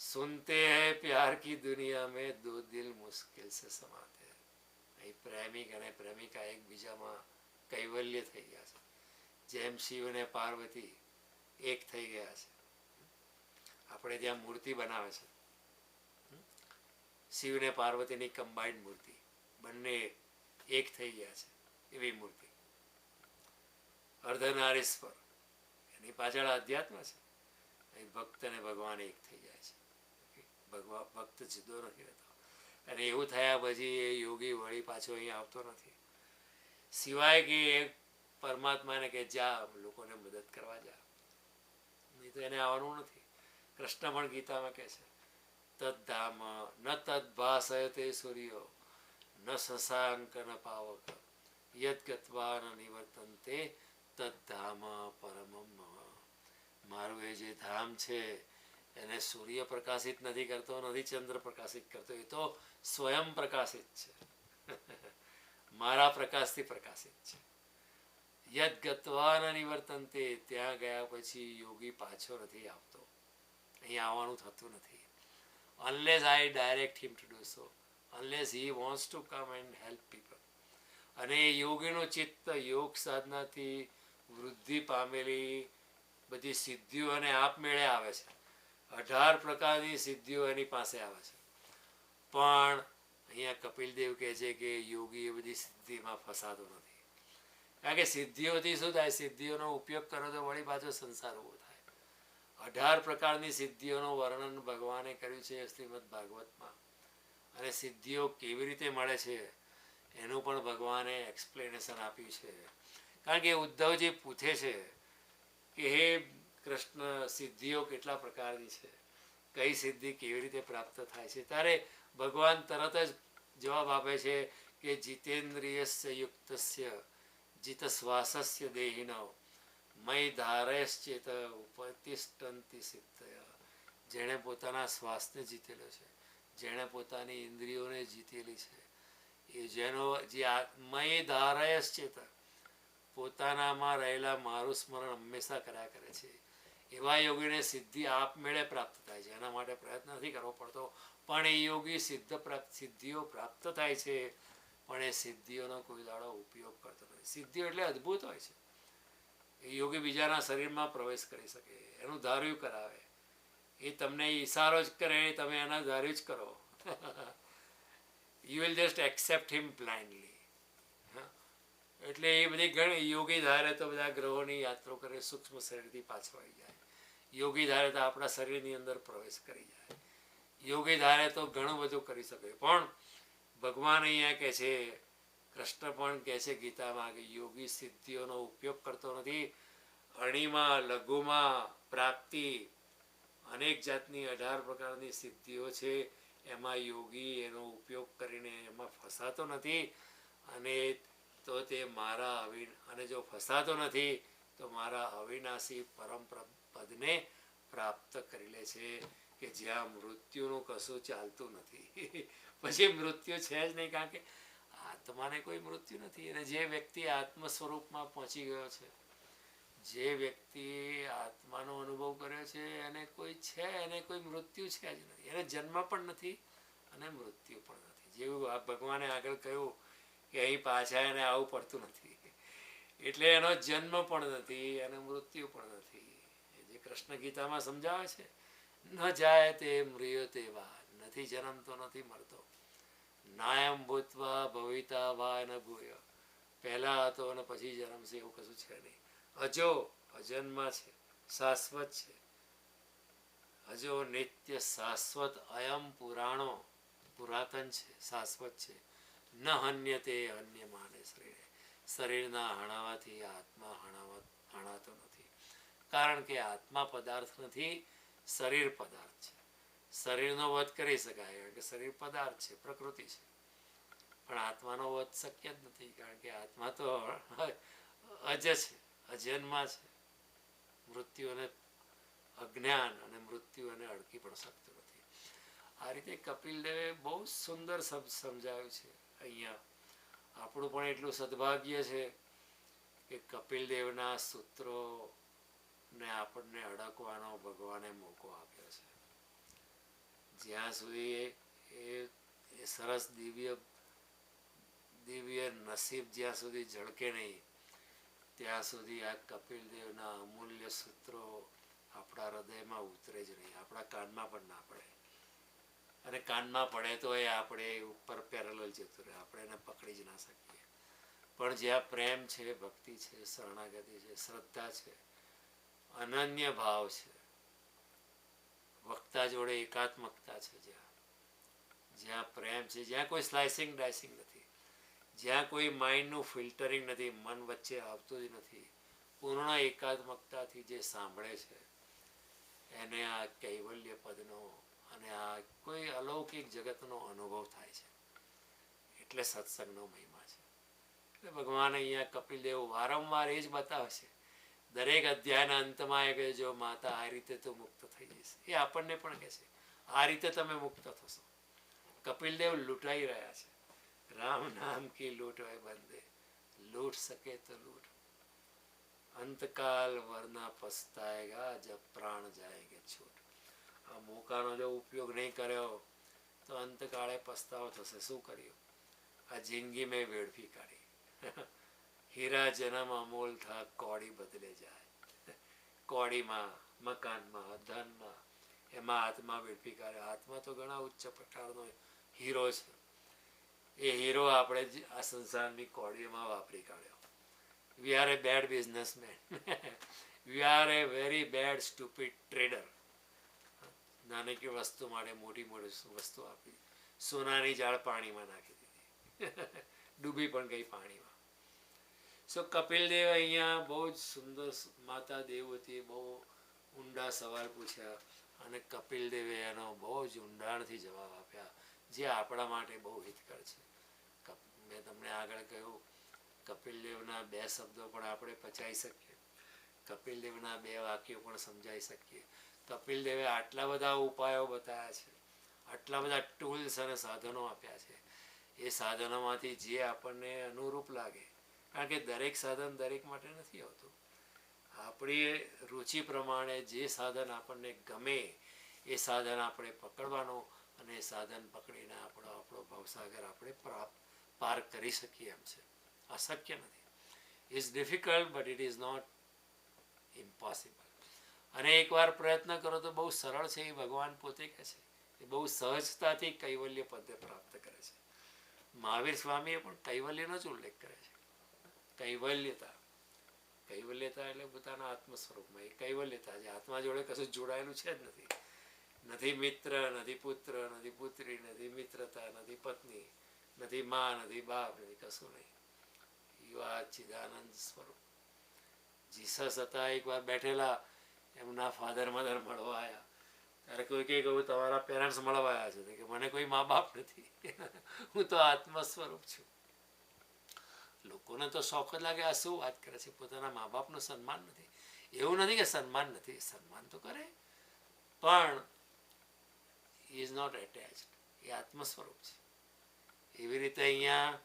સુનતે હૈ પ્યાર કી દુનિયા મેં દો દિલ મુશ્કિલ સે સમાતે. અહીં પ્રેમિક અને પ્રેમિકા એકબીજામાં કૈવલ્ય થઈ ગયા છે, જેમ શિવ અને પાર્વતી એક થઈ ગયા છે. આપણે ત્યાં મૂર્તિ બનાવે છે, શિવ ને પાર્વતીની કમ્બાઇન્ડ મૂર્તિ, બંને એક થઈ ગયા છે એવી મૂર્તિ. અર્ધનારીશ્વર, એની પાછળ અધ્યાત્મ છે. અહીં ભક્ત અને ભગવાન એક થઈ જાય છે. ભક્ત જુદો નથી રહેતો. અને એવું થયા પછી એ યોગી વળી પાછો અહીં આવતો નથી, સિવાય કે પરમાત્માને કે જા લોકોને મદદ કરવા જા, નહીં તો એને આવવાનું નથી. કૃષ્ણ પણ ગીતામાં કહે છે, તદ્ધામ ન તદ્ભાસયતે સૂર્યો ન શશાંક ન પાવક યદ ગત્વા ન નિવર્તન્તે તદ્ધામ પરમમ મમ. મારું એ જે ધામ છે એને સૂર્ય પ્રકાશિત નથી કરતો, નથી ચંદ્ર પ્રકાશિત કરતો, એ તો સ્વયં પ્રકાશિત છે. મારા પ્રકાશથી પ્રકાશિત છે. યદ ગત્વા ન નિવર્તન્તે, ત્યાં ગયા પછી યોગી પાછો નથી આવતો, અહીં આવવાનું થતું નથી. unless I direct him to do so, unless he wants to come and help people. અને યોગીનું ચિત્ત યોગ સાધનાથી વૃદ્ધિ પામેલી બધી સિદ્ધિઓ એને આપમેળે આવે છે. 18 પ્રકારની સિદ્ધિઓ એની પાસે આવે છે. પણ અહીંયા કપિલદેવ કહે છે કે યોગી એ બધી સિદ્ધિમાં ફસાતો નથી. કારણ કે સિદ્ધિઓથી શું થાય, સિદ્ધિઓનો ઉપયોગ કરો તો વળી પાછો સંસાર ઉભો થાય. 18 પ્રકારની સિદ્ધિઓનું વર્ણન ભગવાને કર્યું છે શ્રીમદ ભાગવતમાં. અને સિદ્ધિઓ કેવી રીતે મળે છે એનું પણ ભગવાને એક્સપ્લેનેશન આપ્યું છે. કારણ કે ઉદ્ધવજી પૂછે છે કે હે કૃષ્ણ, સિદ્ધિઓ કેટલા પ્રકારની છે, કઈ સિદ્ધિ કેવી રીતે પ્રાપ્ત થાય છે, ત્યારે ભગવાન તરત જ જવાબ આપે છે કે જીતેન્દ્રિયસ્ય યુક્તસ્ય જીત શ્વાસસ્ય દેહિનો મય ધારયશ્ચેત ઉપતિષ્ઠન્તિ સિદ્ધય. જેણે પોતાના શ્વાસને જીતેલો છે, જેણે પોતાની ઇન્દ્રિયોને જીતેલી છે, એ જેનો જે મય ધારયશ્ચેત, પોતાનામાં રહેલા મારું સ્મરણ હંમેશા કર્યા કરે છે, એવા યોગીને સિદ્ધિ આપમેળે પ્રાપ્ત થાય છે. એના માટે પ્રયત્ન નથી કરવો પડતો, પણ એ યોગી સિદ્ધિઓ પ્રાપ્ત થાય છે, પણ એ સિદ્ધિઓનો કોઈ દાડો ઉપયોગ કરતો નથી. સિદ્ધિઓ એટલે અદ્ભુત હોય છે. એ યોગી બીજાના શરીરમાં પ્રવેશ કરી શકે, એનું ધાર્યું કરાવે, એ તમને ઈશારો જ કરે, તમે એના ધાર્યું જ કરો. You will just accept him blindly. એટલે એ બધી ઘણી યોગી ધારે તો બધા ગ્રહોની યાત્રા કરે, સૂક્ષ્મ શરીરથી પાછો આવી જાય. યોગી ધારે તો આપણા શરીરની અંદર પ્રવેશ કરી જાય. યોગી ધારે તો ઘણું બધું કરી શકે. પણ ભગવાન અહીંયા કહે છે, કૃષ્ણ પણ કહે છે ગીતામાં કે યોગી સિદ્ધિઓનો ઉપયોગ કરતો નથી. અણીમાં, લઘુમાં પ્રાપ્તિ, અનેક જાતની 18 પ્રકારની સિદ્ધિઓ છે, એમાં યોગી એનો ઉપયોગ કરીને એમાં ફસાતો નથી. અને તો તે મારા અને જો ફસાતો નથી તો મારા અવિનાશી પરમ પદને પ્રાપ્ત કરી લે છે, કે જ્યાં મૃત્યુનું કશું ચાલતું નથી. પછી મૃત્યુ છે જ નહીં, કારણ કે આત્માને કોઈ મૃત્યુ નથી. અને જે વ્યક્તિ આત્મ સ્વરૂપમાં પહોંચી ગયો છે, જે વ્યક્તિ આત્માનો અનુભવ કર્યો છે, એને કોઈ છે, એને કોઈ મૃત્યુ છે જ નથી. એને જન્મ પણ નથી અને મૃત્યુ પણ નથી. જેવું આ ભગવાને આગળ કહ્યું કે અહીં પાછા એને આવું પડતું નથી, એટલે એનો જન્મ પણ નથી અને મૃત્યુ પણ નથી. જે કૃષ્ણ ગીતામાં સમજાવે છે, ન જાય તે મૃયો તે વા, નથી જન્મતો નથી મરતો. નાયમ ભૂતવા ભવિતા વા ન ભૂય, પહેલા હતો અને પછી જન્મશે એવું કશું છે નહીં. અજો, અજન્મા છે, શાશ્વત છે. અજો નિત્ય શાશ્વત અયમ પુરાણો, પુરાતન છે, શાશ્વત છે. ન હન્યતે અન્ય માને શરીરે, શરીરના હણાવાથી આત્મા હણાતો નથી. કારણ કે આત્મા પદાર્થ નથી, શરીર પદાર્થ છે. શરીરનો વધ કરી શકાય, કારણ કે શરીર પદાર્થ છે, પ્રકૃતિ છે. પણ આત્માનો વધ શક્ય જ નથી, કારણ કે આત્મા તો અજ છે, અજન્મા છે. મૃત્યુ અને અજ્ઞાન અને મૃત્યુ એને અડકી પણ શકતું નથી. આ રીતે કપિલદેવે બહુ સુંદર સમજાવ્યું છે. અહીંયા આપણું પણ એટલું સદભાગ્ય છે કે કપિલ દેવના સૂત્રોને આપણને અડકવાનો ભગવાને મોકો આપ્યો છે. જ્યાં સુધી એ સરસ દિવ્ય નસીબ જ્યાં સુધી ઝળકે નહીં, ત્યાં સુધી આ કપિલ દેવના અમૂલ્ય સૂત્રો આપણા હૃદયમાં ઉતરે જ નહીં, આપણા કાનમાં પણ ના પડે. અને કાનમાં પડે તો એ આપણે ઉપર પેરેલલ જતું રહે, આપણે એને પકડી જ ના શકીએ. પણ જ્યાં પ્રેમ છે, ભક્તિ છે, શરણાગતિ છે, શ્રદ્ધા છે, અનન્ય ભાવ છે, વક્તા જોડે એકાત્મકતા છે, જ્યાં પ્રેમ છે, જ્યાં કોઈ સ્લાઇસિંગ ડાઇસિંગ નથી, જ્યાં કોઈ માઇન્ડનું ફિલ્ટરિંગ નથી, મન વચ્ચે આવતું જ નથી, પૂર્ણ એકાત્મકતાથી જે સાંભળે છે એને આ કૈવલ્ય પદનો અને આ કોઈ અલૌકિક જગતનો અનુભવ થાય છે. એટલે સત્સંગનો મહિમા છે. એટલે ભગવાન અહીંયા કપિલદેવ વારંવાર એ જ બતાવે છે. દરેક અધ્યાયના અંતમાં એ કહે જો માતા આ રીતે તો મુક્ત થઈ જશે. એ આપણને પણ કહે છે આ રીતે તમે મુક્ત થશો. કપિલદેવ લૂંટાઈ રહ્યા છે. રામ નામ કી લૂંટ હોય બંદે, લૂંટ શકે તો લૂંટ, અંતકાલ વરના પસ્તાએગા જબ પ્રાણ જાએગે છૂટ. આ મોકાનો જો ઉપયોગ નહીં કર્યો તો અંતકાળે પસ્તાવો થશે. શું કર્યું? આ જિંદગી મેં વેડફી કાઢી. હીરા જન્મ અમોલ થા, કોડી બદલે જાય. કોડીમાં, મકાનમાં, ધનમાં, એમાં આત્મા વેડફી કાઢે. આત્મા તો ઘણા ઉચ્ચ પ્રકારનો હીરો છે. એ હીરો આપણે જ આ સંસારની કોડીમાં વાપરી કાઢ્યો. We are a bad businessman. We are a very bad stupid trader. નાની કે વસ્તુ માટે મોટી મોટી વસ્તુ આપી, સોનાની જાળ પાણીમાં નાખી દીધી, ડૂબી પણ ગઈ પાણીમાં. સો કપિલદેવ અહીંયા બહુ જ સુંદર માતા દેવતી બહુ ઊંડા સવાલ પૂછ્યા અને કપિલદેવે એનો બહુ જ ઊંડાણથી જવાબ આપ્યા, જે આપણા માટે બહુ હિતકર છે. મેં તમને આગળ કહ્યું કપિલદેવના 2 શબ્દો પણ આપણે પચાવી શકીએ, કપિલદેવના 2 વાક્યો પણ સમજાવી શકીએ. કપિલદેવે આટલા બધા ઉપાયો બતાવ્યા છે, આટલા બધા ટૂલ્સ અને સાધનો આપ્યા છે. એ સાધનોમાંથી જે આપણને અનુરૂપ લાગે, કારણ કે દરેક સાધન દરેક માટે નથી હોતું. આપણી રુચિ પ્રમાણે જે સાધન આપણને ગમે એ સાધન આપણે પકડવાનું અને એ સાધન પકડીને આપણો ભવસાગર આપણે પાર કરી શકીએ એમ છે. અશક્ય નથી. It's difficult but it is not impossible. અને એકવાર પ્રયત્ન કરો તો બહુ સરળ છે. એ ભગવાન પોતે કહે છે. એ બહુ સહજતાથી કૈવલ્ય પદને પ્રાપ્ત કરે છે. મહાવીર સ્વામીએ પણ કૈવલ્યનો જ ઉલ્લેખ કરે છે. કૈવલ્યતા, કૈવલ્યતા એટલે પોતાના આત્મ સ્વરૂપમાં. એ કૈવલ્યતા છે. આત્મા જોડે કશું જોડાયેલું છે જ નથી. નથી મિત્ર, નથી પુત્ર, નથી પુત્રી, નથી મિત્રતા, નથી પત્ની, નથી મા, નથી બાપ, નથી કશું નહીં. યુ આર ચિદાનંદ સ્વરૂપ. જીસસ હતા એકવાર બેઠેલા, એમના ફાધર મધર મળવા આવ્યા. ત્યારે કોઈ કહે હું તમારા પેરેન્ટ્સ મળવા આવ્યા છે કે મને કોઈ મા બાપ નથી, હું તો આત્મ સ્વરૂપ છું. લોકોને તો શોખ જ લાગે આ શું વાત કરે છે, પોતાના મા બાપનું સન્માન નથી. એવું નથી કે સન્માન નથી, સન્માન તો કરે, પણ ઇઝ નોટ એટેચ્ડ. એ આત્મ સ્વરૂપ છે. એવી રીતે અહીંયા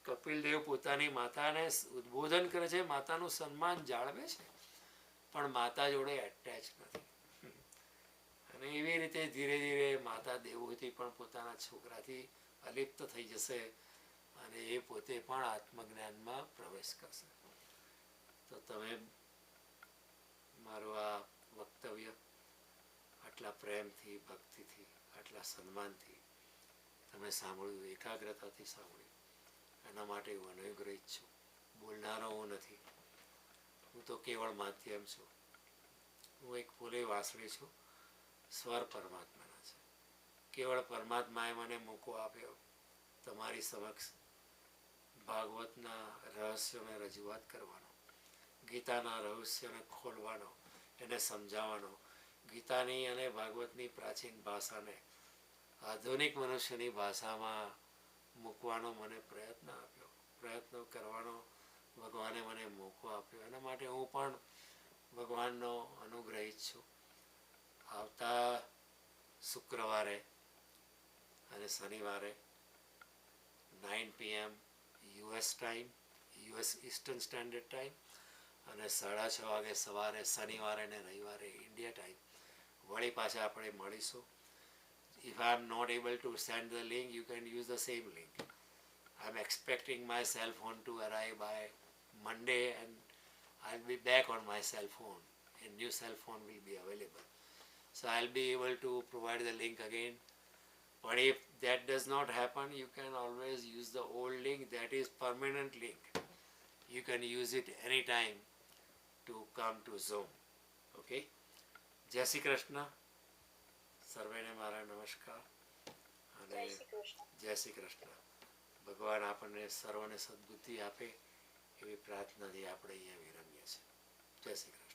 કપિલદેવ પોતાની માતાને ઉદ્બોધન કરે છે, માતાનું સન્માન જાળવે છે, પણ માતા જોડે એટેચ નથી. અને એવી રીતે ધીરે ધીરે માતા દેવહૂતિ પણ પોતાના છોકરાથી અલિપ્ત થઈ જશે અને એ પોતે પણ આત્મજ્ઞાનમાં પ્રવેશ કરશે. તો તમે મારું આ વક્તવ્ય આટલા પ્રેમથી, ભક્તિથી, આટલા સન્માનથી તમે સાંભળ્યું, એકાગ્રતાથી સાંભળ્યું, એના માટે હું અનુગ્રહિત છું. બોલનારો હું નથી, હું તો કેવળ માધ્યમ છું. હું એક ફૂલે વાસળી છું, સ્વર પરમાત્માના છે. કેવળ પરમાત્માએ મને મોકો આપ્યો તમારી સમક્ષ ભાગવતના રહસ્યોને રજૂઆત કરવાનો, ગીતાના રહસ્યોને ખોલવાનો, એને સમજાવવાનો, ગીતાની અને ભાગવતની પ્રાચીન ભાષાને આધુનિક મનુષ્યની ભાષામાં મૂકવાનો મને પ્રયત્ન આપ્યો, પ્રયત્ન કરવાનો ભગવાને મને મોકો આપ્યો. એના માટે હું પણ ભગવાનનો અનુગ્રહિત છું. આવતા શુક્રવારે અને શનિવારે 9 PM US time, US eastern standard time અને 6:30 વાગે સવારે શનિવારે ને રવિવારે ઇન્ડિયા ટાઈમ વળી પાછા આપણે મળીશું. If I am not able to send the link, you can use the same link. I am expecting my cell phone to arrive by Monday, and I'll be back on my cell phone. A new cell phone will be available. So I'll be able to provide the link again. But if that does not happen, you can always use the old link. That is permanent link. You can use it anytime to come to Zoom. Okay? જય શ્રી કૃષ્ણ. સર્વેને મારા નમસ્કાર અને જય શ્રી કૃષ્ણ. ભગવાન આપણને સર્વને સદબુદ્ધિ આપે એવી પ્રાર્થનાથી આપણે અહીંયા વિરમીએ છીએ. જય શ્રી કૃષ્ણ.